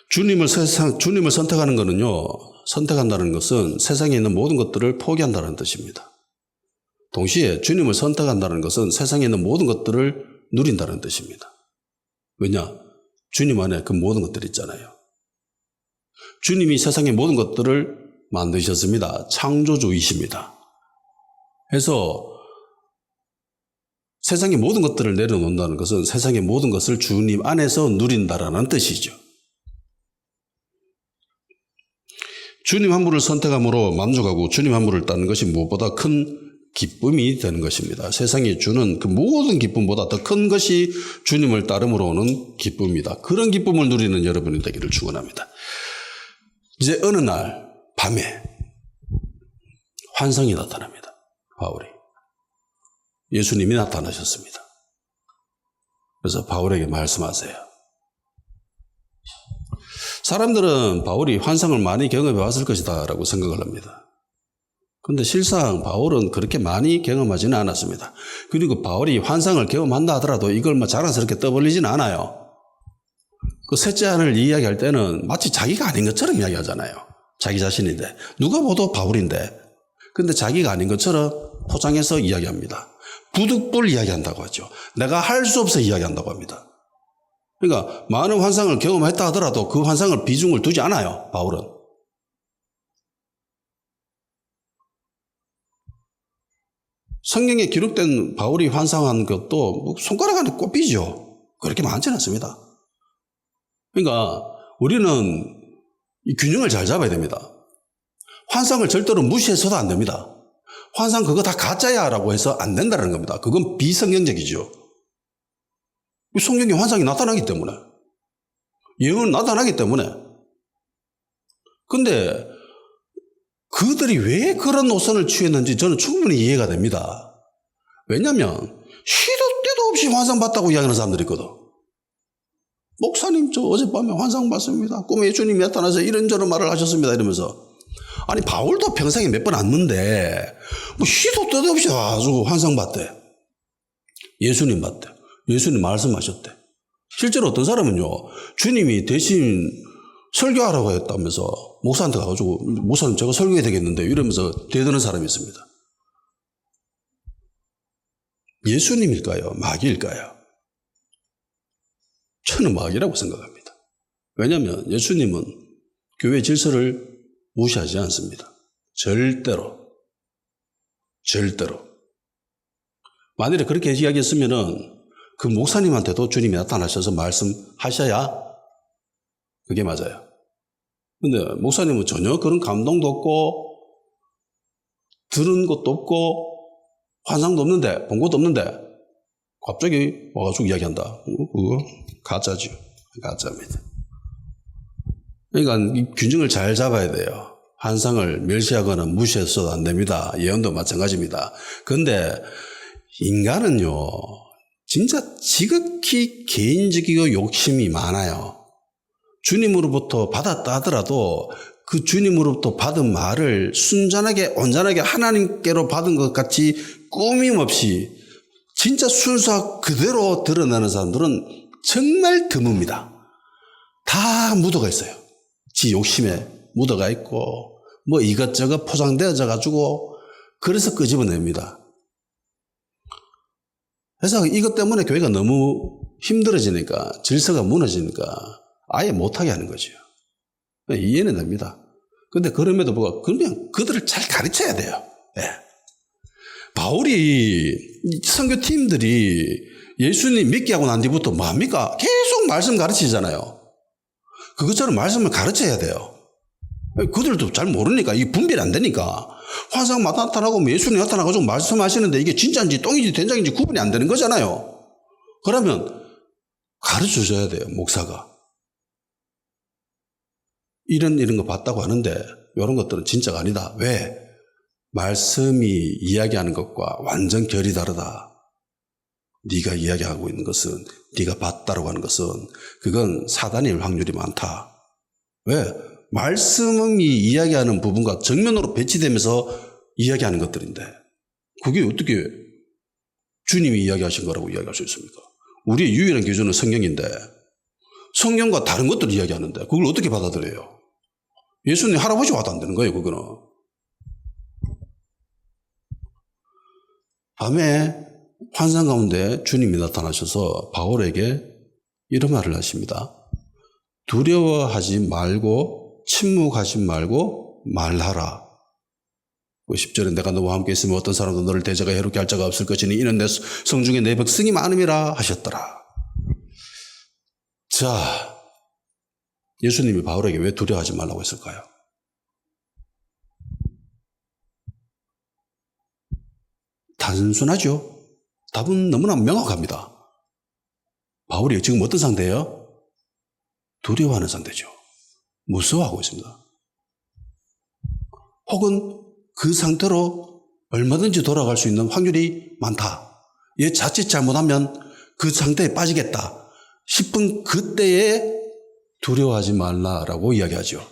주님을 선택하는 것은요, 선택한다는 것은 세상에 있는 모든 것들을 포기한다는 뜻입니다. 동시에 주님을 선택한다는 것은 세상에 있는 모든 것들을 누린다는 뜻입니다. 왜냐? 주님 안에 그 모든 것들이 있잖아요. 주님이 세상의 모든 것들을 만드셨습니다. 창조주이십니다. 그래서 세상의 모든 것들을 내려놓는다는 것은 세상의 모든 것을 주님 안에서 누린다라는 뜻이죠. 주님 한 분을 선택함으로 만족하고 주님 한 분을 따르는 것이 무엇보다 큰 기쁨이 되는 것입니다. 세상이 주는 그 모든 기쁨보다 더 큰 것이 주님을 따름으로 오는 기쁨입니다. 그런 기쁨을 누리는 여러분이 되기를 축원합니다. 이제 어느 날 밤에 환상이 나타납니다. 바울이. 예수님이 나타나셨습니다. 그래서 바울에게 말씀하세요. 사람들은 바울이 환상을 많이 경험해 왔을 것이다 라고 생각을 합니다. 그런데 실상 바울은 그렇게 많이 경험하지는 않았습니다. 그리고 바울이 환상을 경험한다 하더라도 이걸 자랑스럽게 떠벌리지는 않아요. 그 셋째 안을 이야기할 때는 마치 자기가 아닌 것처럼 이야기하잖아요. 자기 자신인데. 누가 봐도 바울인데. 근데 자기가 아닌 것처럼 포장해서 이야기합니다. 부득불 이야기한다고 하죠. 내가 할 수 없어 이야기한다고 합니다. 그러니까 많은 환상을 경험했다 하더라도 그 환상을 비중을 두지 않아요. 바울은. 성경에 기록된 바울이 환상한 것도 손가락 안에 꼽히죠. 그렇게 많지는 않습니다. 그러니까 우리는 이 균형을 잘 잡아야 됩니다. 환상을 절대로 무시해서도 안 됩니다. 환상 그거 다 가짜야 라고 해서 안 된다는 겁니다. 그건 비성경적이죠. 성경에 환상이 나타나기 때문에. 예언은 나타나기 때문에. 근데 그들이 왜 그런 노선을 취했는지 저는 충분히 이해가 됩니다. 왜냐하면 시도 때도 없이 환상 봤다고 이야기하는 사람들이 있거든. 목사님 저 어젯밤에 환상 봤습니다. 꿈에 예수님이 나타나서 이런저런 말을 하셨습니다. 이러면서. 아니 바울도 평생에 몇 번 왔는데 뭐 시도 때도 없이 아주 환상 봤대. 예수님 봤대. 예수님 말씀하셨대. 실제로 어떤 사람은요. 주님이 대신 설교하라고 했다면서 목사한테 가가지고 목사님 제가 설교해야 되겠는데 이러면서 대드는 사람이 있습니다. 예수님일까요? 마귀일까요? 저는 마귀라고 생각합니다. 왜냐하면 예수님은 교회 질서를 무시하지 않습니다. 절대로. 만일에 그렇게 이야기했으면은 그 목사님한테도 주님이 나타나셔서 말씀하셔야 그게 맞아요. 근데 목사님은 전혀 그런 감동도 없고 들은 것도 없고 환상도 없는데 본 것도 없는데 갑자기 와가지고 이야기한다. 그거 가짜죠. 가짜입니다. 그러니까 이 균형을 잘 잡아야 돼요. 환상을 멸시하거나 무시해서도 안 됩니다. 예언도 마찬가지입니다. 그런데 인간은요. 진짜 지극히 개인적이고 욕심이 많아요. 주님으로부터 받았다 하더라도 그 주님으로부터 받은 말을 순전하게 온전하게 하나님께로 받은 것 같이 꾸밈없이 진짜 순수하 그대로 드러나는 사람들은 정말 드뭅니다. 다 묻어가 있어요. 지 욕심에 묻어가 있고 뭐 이것저것 포장되어져 가지고 그래서 끄집어냅니다. 그래서 이것 때문에 교회가 너무 힘들어지니까, 질서가 무너지니까 아예 못하게 하는 거죠. 이해는 됩니다. 근데 그럼에도 불구하고 그냥 그들을 잘 가르쳐야 돼요. 예. 바울이 선교팀들이 예수님 믿게 하고 난 뒤부터 뭐합니까? 계속 말씀 가르치잖아요. 그것처럼 말씀을 가르쳐야 돼요. 그들도 잘 모르니까, 이게 분별이 안 되니까. 환상 나타나고 예수님 나타나가지고 말씀하시는데 이게 진짜인지 똥인지 된장인지 구분이 안 되는 거잖아요. 그러면 가르쳐 줘야 돼요, 목사가. 이런 거 봤다고 하는데 이런 것들은 진짜가 아니다. 왜? 말씀이 이야기하는 것과 완전 결이 다르다. 네가 이야기하고 있는 것은, 네가 봤다라고 하는 것은 그건 사단일 확률이 많다. 왜? 말씀이 이야기하는 부분과 정면으로 배치되면서 이야기하는 것들인데 그게 어떻게 주님이 이야기하신 거라고 이야기할 수 있습니까? 우리의 유일한 기준은 성경인데 성경과 다른 것들을 이야기하는데 그걸 어떻게 받아들여요? 예수님 할아버지 와도 안 되는 거예요, 그거는. 밤에 환상 가운데 주님이 나타나셔서 바울에게 이런 말을 하십니다. 두려워하지 말고 침묵하지 말고 말하라. 10절에 내가 너와 함께 있으면 어떤 사람도 너를 대적하 해롭게 할 자가 없을 것이니 이는 내 성중에 내 백성이 많음이라 하셨더라. 자, 예수님이 바울에게 왜 두려워하지 말라고 했을까요? 단순하죠. 답은 너무나 명확합니다. 바울이 지금 어떤 상태예요? 두려워하는 상태죠. 무서워하고 있습니다. 혹은 그 상태로 얼마든지 돌아갈 수 있는 확률이 많다. 얘 자칫 잘못하면 그 상태에 빠지겠다 싶은 그때에 두려워하지 말라라고 이야기하죠.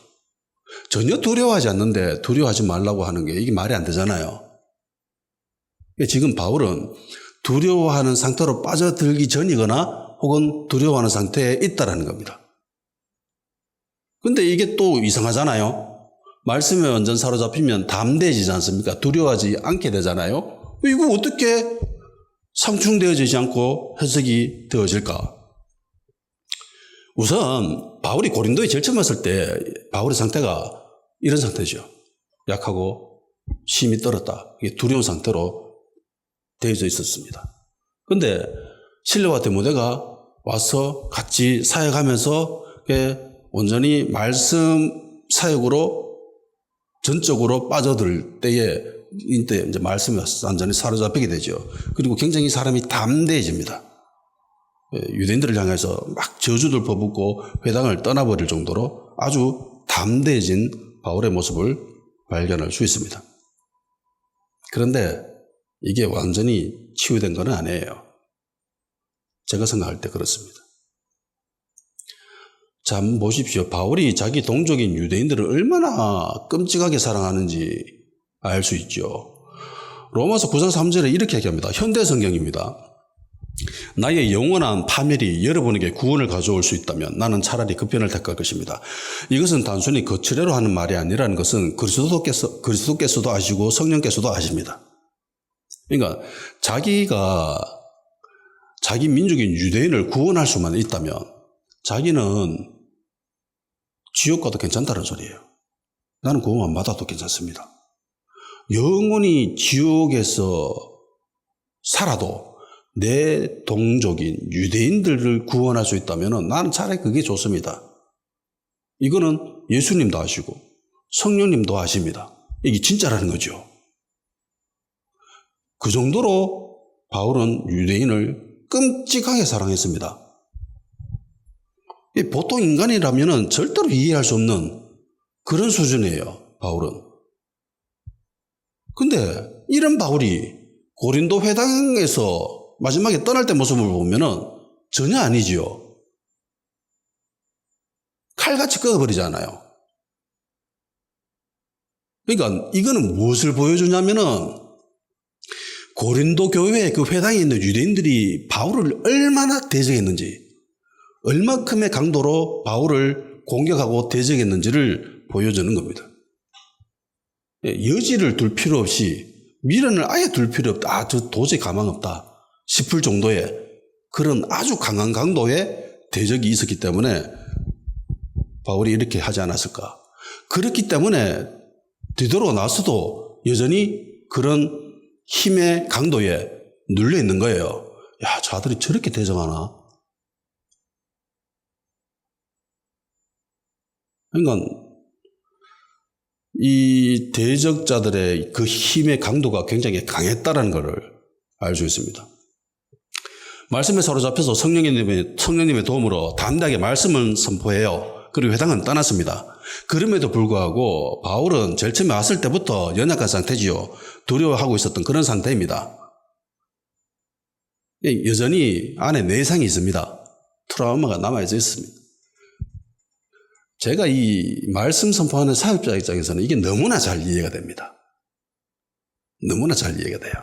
전혀 두려워하지 않는데 두려워하지 말라고 하는 게 이게 말이 안 되잖아요. 지금 바울은 두려워하는 상태로 빠져들기 전이거나 혹은 두려워하는 상태에 있다라는 겁니다. 근데 이게 또 이상하잖아요. 말씀에 완전 사로잡히면 담대해지지 않습니까? 두려워하지 않게 되잖아요. 이거 어떻게 상충되어지지 않고 해석이 되어질까? 우선 바울이 고린도에 제일 처음 왔을 때 바울의 상태가 이런 상태죠. 약하고 심히 떨었다. 이게 두려운 상태로 되어져 있었습니다. 근데 실레와 디모데가 와서 같이 사역하면서 온전히 말씀 사역으로 전적으로 빠져들 때에 이때 이제 말씀이 완전히 사로잡히게 되죠. 그리고 굉장히 사람이 담대해집니다. 유대인들을 향해서 막 저주를 퍼붓고 회당을 떠나버릴 정도로 아주 담대해진 바울의 모습을 발견할 수 있습니다. 그런데 이게 완전히 치유된 건 아니에요. 제가 생각할 때 그렇습니다. 자, 한번 보십시오. 바울이 자기 동족인 유대인들을 얼마나 끔찍하게 사랑하는지 알 수 있죠. 로마서 9장 3절에 이렇게 얘기합니다. 현대 성경입니다. 나의 영원한 파멸이 여러분에게 구원을 가져올 수 있다면 나는 차라리 그 편을 택할 것입니다. 이것은 단순히 거칠애로 하는 말이 아니라는 것은 그리스도께서도 아시고 성령께서도 아십니다. 그러니까 자기 민족인 유대인을 구원할 수만 있다면 자기는 지옥 가도 괜찮다는 소리예요. 나는 구원 안 받아도 괜찮습니다. 영원히 지옥에서 살아도 내 동족인 유대인들을 구원할 수 있다면 나는 차라리 그게 좋습니다. 이거는 예수님도 아시고 성령님도 아십니다. 이게 진짜라는 거죠. 그 정도로 바울은 유대인을 끔찍하게 사랑했습니다. 보통 인간이라면 절대로 이해할 수 없는 그런 수준이에요, 바울은. 근데 이런 바울이 고린도 회당에서 마지막에 떠날 때 모습을 보면은 전혀 아니지요. 칼같이 끄어버리잖아요. 그러니까 이거는 무엇을 보여주냐면은 고린도 교회의 그 회당에 있는 유대인들이 바울을 얼마나 대적했는지, 얼마큼의 강도로 바울을 공격하고 대적했는지를 보여주는 겁니다. 여지를 둘 필요 없이 미련을 아예 둘 필요 없다. 저 도저히 가망 없다 싶을 정도의 그런 아주 강한 강도의 대적이 있었기 때문에 바울이 이렇게 하지 않았을까. 그렇기 때문에 뒤돌아 나서도 여전히 그런 힘의 강도에 눌려 있는 거예요. 야, 저 아들이 저렇게 대적하나? 그러니까 이 대적자들의 그 힘의 강도가 굉장히 강했다는 것을 알 수 있습니다. 말씀에 사로잡혀서 성령님의 도움으로 담대하게 말씀을 선포해요. 그리고 회당은 떠났습니다. 그럼에도 불구하고 바울은 제일 처음에 왔을 때부터 연약한 상태지요. 두려워하고 있었던 그런 상태입니다. 여전히 안에 내상이 있습니다. 트라우마가 남아있어 있습니다. 제가 이 말씀 선포하는 사역자 입장에서는 이게 너무나 잘 이해가 됩니다. 너무나 잘 이해가 돼요.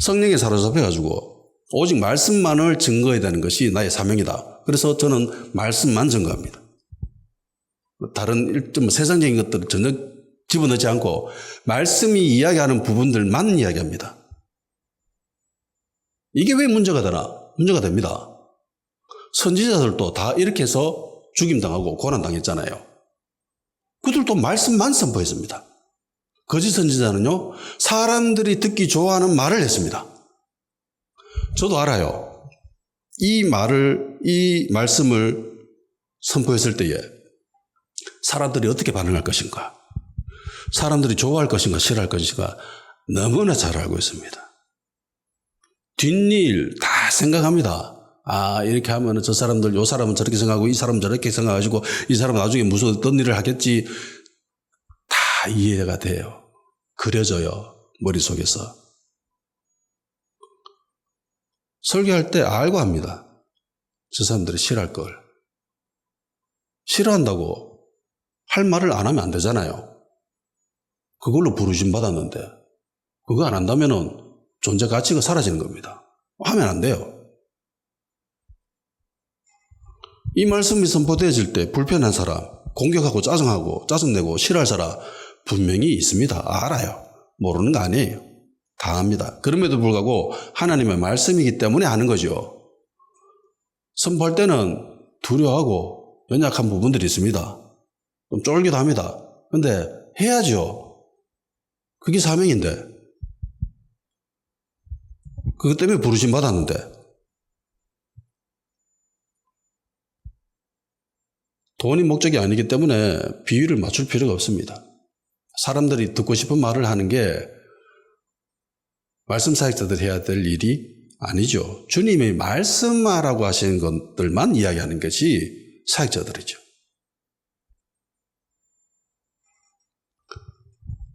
성령에 사로잡혀가지고 오직 말씀만을 증거해야 되는 것이 나의 사명이다. 그래서 저는 말씀만 증거합니다. 다른 세상적인 것들을 전혀 집어넣지 않고 말씀이 이야기하는 부분들만 이야기합니다. 이게 왜 문제가 되나? 문제가 됩니다. 선지자들도 다 이렇게 해서 죽임당하고 고난당했잖아요. 그들도 말씀만 선포했습니다. 거짓 선지자는요, 사람들이 듣기 좋아하는 말을 했습니다. 저도 알아요. 이 말씀을 선포했을 때에 사람들이 어떻게 반응할 것인가, 사람들이 좋아할 것인가, 싫어할 것인가 너무나 잘 알고 있습니다. 뒷일 다 생각합니다. 아, 이렇게 하면 저 사람들, 요 사람은 저렇게 생각하고 이 사람은 저렇게 생각하시고 이 사람은 나중에 무슨 어떤 일을 하겠지 다 이해가 돼요. 그려져요. 머릿속에서. 설교할 때 알고 합니다. 저 사람들이 싫어할 걸. 싫어한다고 할 말을 안 하면 안 되잖아요. 그걸로 부르심 받았는데 그거 안 한다면은 존재 가치가 사라지는 겁니다. 하면 안 돼요. 이 말씀이 선포되어질 때 불편한 사람, 공격하고 짜증내고 싫어할 사람 분명히 있습니다. 알아요. 모르는 거 아니에요. 다 압니다. 그럼에도 불구하고 하나님의 말씀이기 때문에 하는 거죠. 선포할 때는 두려워하고 연약한 부분들이 있습니다. 좀 쫄기도 합니다. 근데 해야죠. 그게 사명인데. 그것 때문에 부르심 받았는데. 돈이 목적이 아니기 때문에 비율을 맞출 필요가 없습니다. 사람들이 듣고 싶은 말을 하는 게 말씀 사역자들이 해야 될 일이 아니죠. 주님이 말씀하라고 하시는 것들만 이야기하는 것이 사역자들이죠.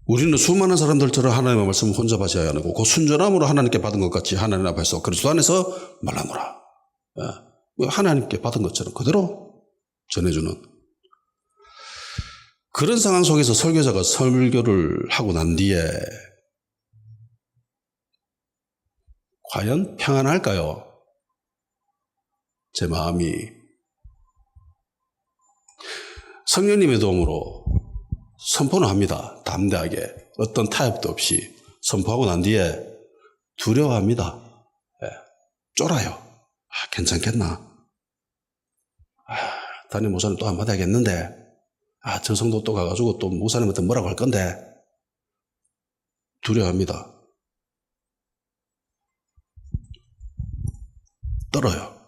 우리는 수많은 사람들처럼 하나님의 말씀을 혼자 받아야 하고 그 순전함으로 하나님께 받은 것 같이 하나님 앞에서 그리스도 안에서 말하노라. 하나님께 받은 것처럼 그대로 전해주는 그런 상황 속에서 설교자가 설교를 하고 난 뒤에 과연 평안할까요? 제 마음이 성령님의 도움으로 선포는 합니다. 담대하게 어떤 타협도 없이 선포하고 난 뒤에 두려워합니다. 쫄아요. 괜찮겠나? 담임 목사님 또 한마디 하겠는데 저 성도 또 가가지고 또 목사님한테 뭐라고 할 건데 두려워합니다. 떨어요.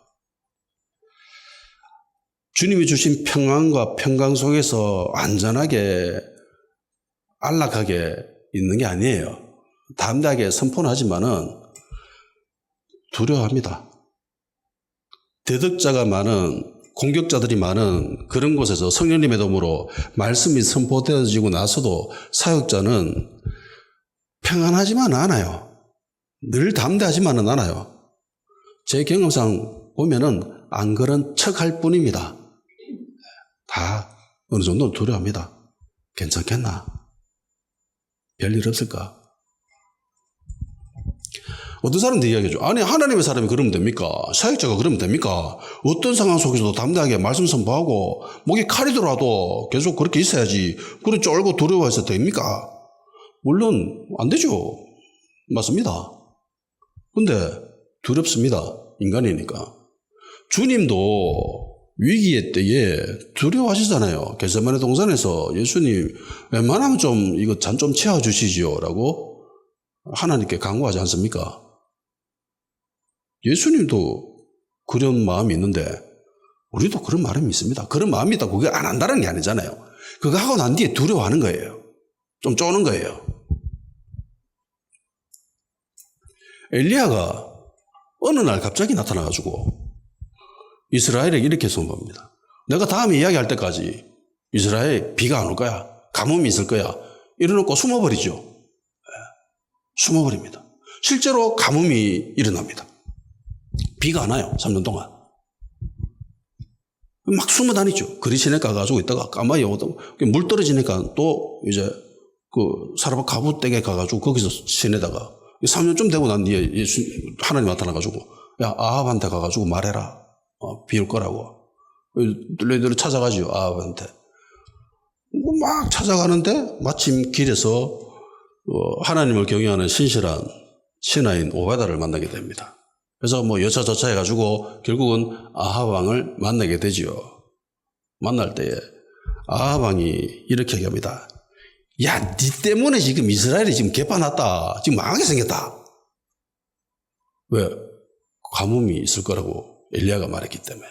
주님이 주신 평안과 평강 속에서 안전하게 안락하게 있는 게 아니에요. 담대하게 선포는 하지만은 두려워합니다. 대적자가 많은 공격자들이 많은 그런 곳에서 성령님의 도움으로 말씀이 선포되어지고 나서도 사역자는 평안하지만은 않아요. 늘 담대하지만은 않아요. 제 경험상 보면은 안 그런 척할 뿐입니다. 다 어느 정도 두려워합니다. 괜찮겠나? 별일 없을까? 어떤 사람도 이야기하죠. 아니 하나님의 사람이 그러면 됩니까? 사역자가 그러면 됩니까? 어떤 상황 속에서도 담대하게 말씀 선포하고 목에 칼이 들어와도 계속 그렇게 있어야지. 그래 쫄고 두려워해서 됩니까? 물론 안 되죠. 맞습니다. 근데 두렵습니다. 인간이니까. 주님도 위기의 때에 두려워하시잖아요. 겟세마네 동산에서 예수님 웬만하면 좀 이거 잔 좀 채워주시지요 라고 하나님께 간구하지 않습니까? 예수님도 그런 마음이 있는데 우리도 그런 마음이 있습니다. 그런 마음이 있다고 그게 안 한다는 게 아니잖아요. 그거 하고 난 뒤에 두려워하는 거예요. 좀 쪼는 거예요. 엘리야가 어느 날 갑자기 나타나가지고 이스라엘에 이렇게 선포합니다. 내가 다음에 이야기할 때까지 이스라엘에 비가 안 올 거야. 가뭄이 있을 거야. 이래놓고 숨어버리죠. 숨어버립니다. 실제로 가뭄이 일어납니다. 비가 안 와요. 3년 동안. 막 숨어 다니죠. 그리 시내가 가지고 있다가 까마귀 오고 물 떨어지니까 또 이제 그 사라밧 가부댁에 가가지고 거기서 지내다가 3년쯤 되고 난 뒤에 하나님 나타나가지고 야 아합한테 가가지고 말해라. 비 올 거라고. 너희들 찾아가지요. 아합한테. 막 찾아가는데 마침 길에서 하나님을 경외하는 신실한 신하인 오바다를 만나게 됩니다. 그래서 뭐 여차저차 해가지고 결국은 아합 왕을 만나게 되지요. 만날 때에 아합 왕이 이렇게 얘기합니다. 야, 니 때문에 지금 이스라엘이 지금 개판났다. 지금 망하게 생겼다. 왜? 가뭄이 있을 거라고 엘리야가 말했기 때문에.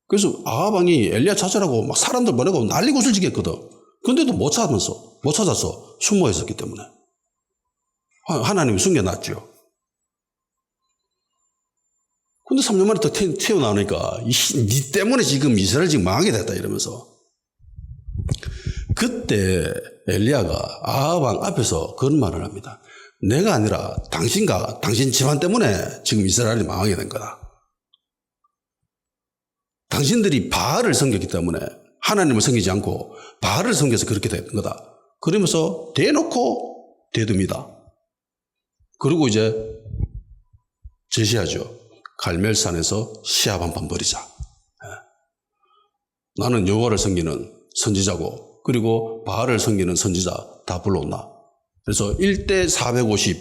그래서 아합 왕이 엘리야 찾으라고 막 사람들 보내고 난리 구슬지겠거든. 근데도 못 찾아서 숨어 있었기 때문에. 하나님이 숨겨놨죠. 근데 3년 만에 더 튀어나오니까 니 때문에 지금 이스라엘 지금 망하게 됐다 이러면서. 그때 엘리야가 아합 왕 앞에서 그런 말을 합니다. 내가 아니라 당신과 당신 집안 때문에 지금 이스라엘이 망하게 된 거다. 당신들이 바알을 섬겼기 때문에 하나님을 섬기지 않고 바알을 섬겨서 그렇게 된 거다. 그러면서 대놓고 대듭니다. 그리고 이제 제시하죠. 갈멜산에서 시합 한판 벌이자. 나는 여호와를 섬기는 선지자고 그리고 바알을 섬기는 선지자 다 불러온다. 그래서 1대 450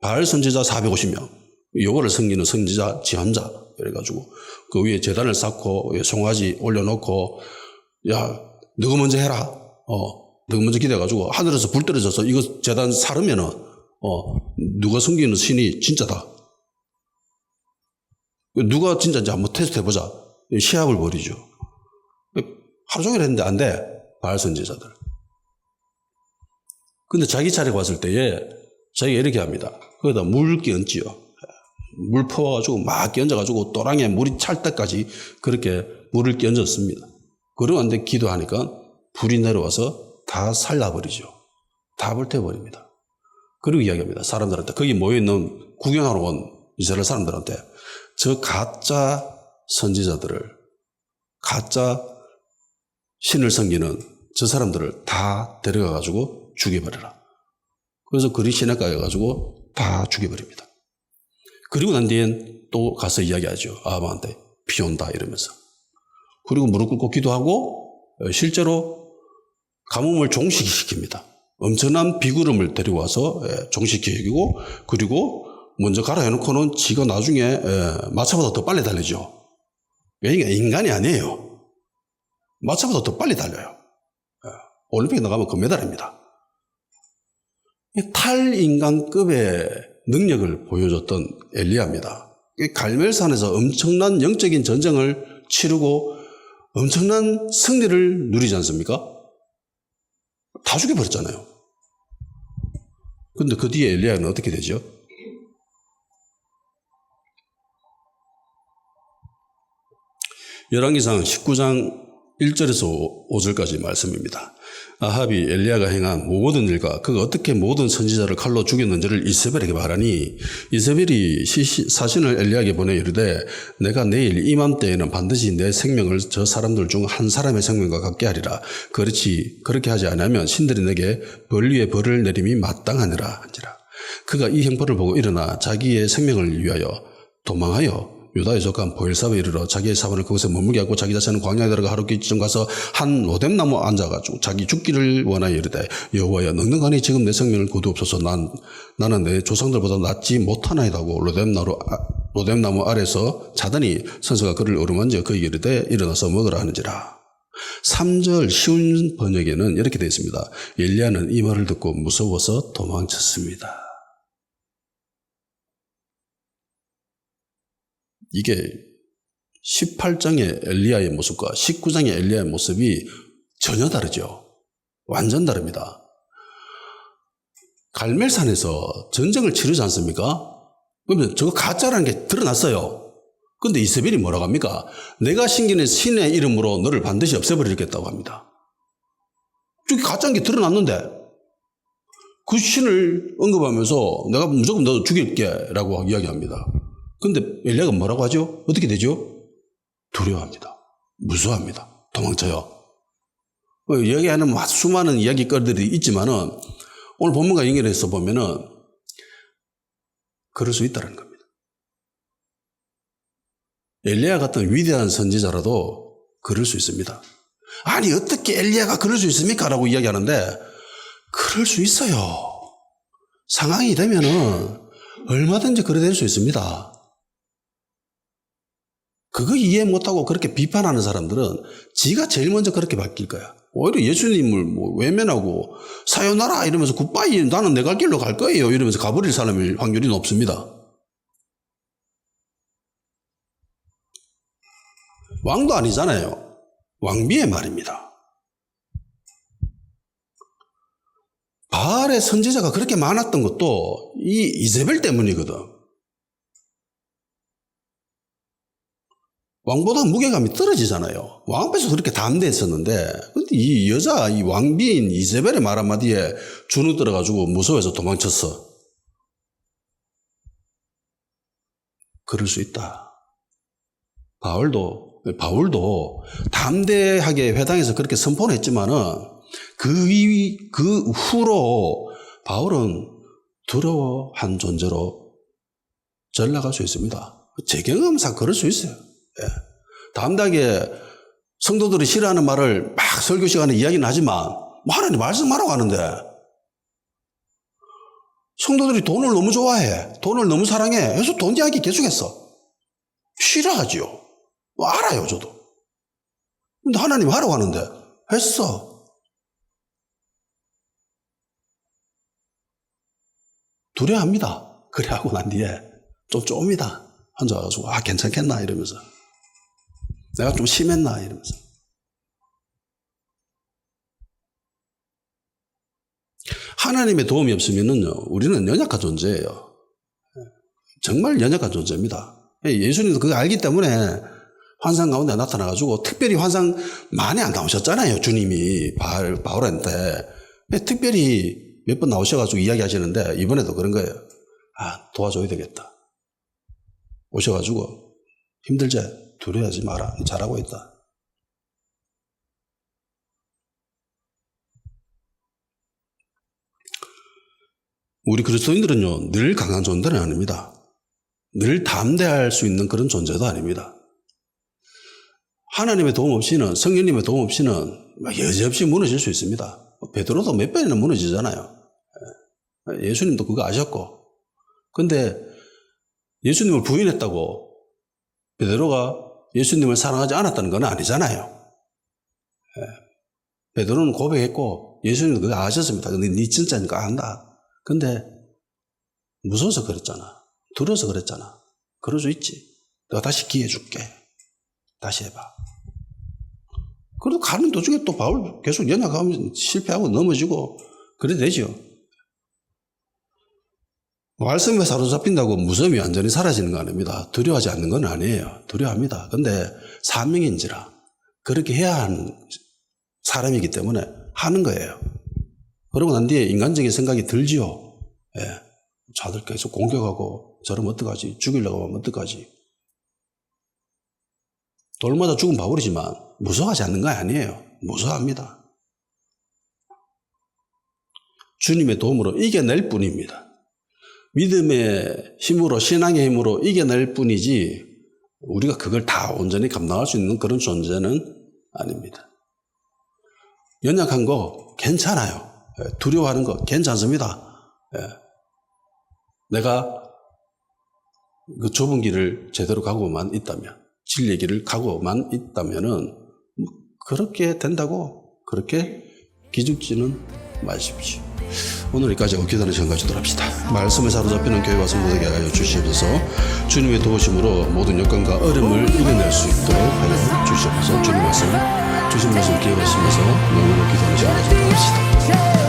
바알 선지자 450명 여호와를 섬기는 선지자 지함자 그래가지고 그 위에 제단을 쌓고 송아지 올려놓고 야 너가 먼저 해라. 너가 먼저 기대가지고 하늘에서 불 떨어져서 이거 제단 사르면은 누가 섬기는 신이 진짜다. 누가 진짜인지 한번 테스트 해보자. 시합을 벌이죠. 하루 종일 했는데 안 돼. 바알 선지자들. 근데 자기 차례가 왔을 때에 자기가 이렇게 합니다. 거기다 물 끼얹지요. 물 퍼와가지고 막 끼얹어가지고 또랑에 물이 찰 때까지 그렇게 물을 끼얹었습니다. 그러고 안돼 기도하니까 불이 내려와서 다 살라버리죠. 다 불태워버립니다. 그리고 이야기합니다. 사람들한테 거기 모여있는 구경하러 온 이스라엘 사람들한테 저 가짜 선지자들을 가짜 신을 섬기는 저 사람들을 다 데려가가지고 죽여버려라. 그래서 그리 시내가에 가가지고 다 죽여버립니다. 그리고 난 뒤엔 또 가서 이야기하죠. 아합한테 비 온다 이러면서. 그리고 무릎 꿇고 기도하고 실제로 가뭄을 종식시킵니다. 엄청난 비구름을 데려와서 종식시키고 그리고 먼저 가라 해놓고는 지가 나중에 마차보다 더 빨리 달리죠. 왜냐면 인간이 아니에요. 마차보다 더 빨리 달려요. 올림픽에 나가면 금메달입니다. 탈인간급의 능력을 보여줬던 엘리야입니다. 갈멜산에서 엄청난 영적인 전쟁을 치르고 엄청난 승리를 누리지 않습니까? 다 죽여버렸잖아요. 그런데 그 뒤에 엘리야는 어떻게 되죠? 열왕기상 19장 1절에서 5절까지 말씀입니다. 아합이 엘리야가 행한 모든 일과 그가 어떻게 모든 선지자를 칼로 죽였는지를 이세벨에게 말하니 이세벨이 사신을 엘리야에게 보내 이르되 내가 내일 이맘때에는 반드시 내 생명을 저 사람들 중 한 사람의 생명과 같게 하리라. 그렇게 하지 않으면 신들이 내게 벌 위에 벌을 내림이 마땅하니라 한지라. 그가 이 형벌을 보고 일어나 자기의 생명을 위하여 도망하여 유다에 속한 보엘사바에 이르러 자기의 사원을 그곳에 머물게 하고 자기 자신은 광야에 들어가 하룻기쯤 가서 한 로뎀나무 앉아가지고 자기 죽기를 원하여 이르되 여호와여 넉넉하니 지금 내 생명을 거두옵소서. 나는 내 조상들보다 낫지 못하나이다 하고 로뎀나무 아래서 자더니 선수가 그를 어루만져 그에게 이르되 일어나서 먹으라 하는지라. 3절 쉬운 번역에는 이렇게 되어 있습니다. 엘리야는 이 말을 듣고 무서워서 도망쳤습니다. 이게 18장의 엘리야의 모습과 19장의 엘리야의 모습이 전혀 다르죠. 완전 다릅니다. 갈멜산에서 전쟁을 치르지 않습니까? 그러면 저거 가짜라는 게 드러났어요. 근데 이세벨이 뭐라고 합니까? 내가 신기는 신의 이름으로 너를 반드시 없애버리겠다고 합니다. 저게 가짜인 게 드러났는데 그 신을 언급하면서 내가 무조건 너 죽일게 라고 이야기합니다. 근데 엘리야가 뭐라고 하죠? 어떻게 되죠? 두려워합니다. 무서워합니다. 도망쳐요. 여기에는 수많은 이야기거리들이 있지만은 오늘 본문과 연결해서 보면은 그럴 수 있다는 겁니다. 엘리야 같은 위대한 선지자라도 그럴 수 있습니다. 아니 어떻게 엘리야가 그럴 수 있습니까? 라고 이야기하는데 그럴 수 있어요. 상황이 되면은 얼마든지 그래 될 수 있습니다. 그거 이해 못하고 그렇게 비판하는 사람들은 지가 제일 먼저 그렇게 바뀔 거야. 오히려 예수님을 외면하고 사요나라 이러면서 굿바이 나는 내 갈 길로 갈 거예요 이러면서 가버릴 사람일 확률이 높습니다. 왕도 아니잖아요. 왕비의 말입니다. 바알의 선지자가 그렇게 많았던 것도 이 이세벨 때문이거든. 왕보다 무게감이 떨어지잖아요. 왕 앞에서 그렇게 담대했었는데, 근데 이 여자, 이 왕비인 이세벨의 말 한마디에 주눅 들어가지고 무서워서 도망쳤어. 그럴 수 있다. 바울도 담대하게 회당에서 그렇게 선포를 했지만은 그 후로 바울은 두려워한 존재로 전락할 수 있습니다. 제 경험상 그럴 수 있어요. 예. 담대하게 성도들이 싫어하는 말을 막 설교 시간에 이야기는 하지만 하나님 말씀하라고 하는데 성도들이 돈을 너무 좋아해. 돈을 너무 사랑해. 그래서 돈 이야기 계속했어. 싫어하지요. 알아요, 저도. 근데 하나님 하라고 하는데 했어. 두려워합니다. 그래 하고 난 뒤에 좀 쫌이다. 혼자 와가지고 괜찮겠나 이러면서 내가 좀 심했나 이러면서. 하나님의 도움이 없으면은요 우리는 연약한 존재예요. 정말 연약한 존재입니다. 예수님도 그거 알기 때문에 환상 가운데 나타나가지고 특별히 환상 많이 안 나오셨잖아요. 주님이 바울한테 특별히 몇 번 나오셔가지고 이야기하시는데 이번에도 그런 거예요. 도와줘야 되겠다. 오셔가지고 힘들지? 두려워하지 마라. 잘하고 있다. 우리 그리스도인들은요 늘 강한 존재는 아닙니다. 늘 담대할 수 있는 그런 존재도 아닙니다. 하나님의 도움 없이는, 성령님의 도움 없이는 여지없이 무너질 수 있습니다. 베드로도 몇 번이나 무너지잖아요. 예수님도 그거 아셨고. 근데 예수님을 부인했다고 베드로가 예수님을 사랑하지 않았다는 건 아니잖아요. 베드로는 고백했고 예수님도 그거 아셨습니다. 근데 네 진짜니까 안다. 근데 무서워서 그랬잖아. 두려워서 그랬잖아. 그럴 수 있지. 내가 다시 기회 줄게. 다시 해봐. 그래도 가는 도중에 또 바울 계속 연약하면 실패하고 넘어지고 그래 되죠. 말씀에 사로잡힌다고 무서움이 완전히 사라지는 거 아닙니다. 두려워하지 않는 건 아니에요. 두려워합니다. 근데 사명인지라 그렇게 해야 하는 사람이기 때문에 하는 거예요. 그러고 난 뒤에 인간적인 생각이 들지요. 예. 자들 계속 공격하고 저러면 어떡하지? 죽이려고 하면 어떡하지? 돌마다 죽은 바울이지만 무서워하지 않는 거 아니에요. 무서워합니다. 주님의 도움으로 이겨낼 뿐입니다. 믿음의 힘으로 신앙의 힘으로 이겨낼 뿐이지 우리가 그걸 다 온전히 감당할 수 있는 그런 존재는 아닙니다. 연약한 거 괜찮아요. 두려워하는 거 괜찮습니다. 내가 그 좁은 길을 제대로 가고만 있다면, 진리의 길을 가고만 있다면은 그렇게 된다고 그렇게 기죽지는 마십시오. 오늘 여기까지 하고 기도하는 시간 가지도록 합시다. 말씀에 사로잡히는 교회와 성도되게 하여 주시옵소서. 주님의 도우심으로 모든 여건과 어려움을 이겨낼 수 있도록 하여 주시옵소서. 주님 말씀 기억하시면서 영원히 기도하는 시간 가지도록 합시다.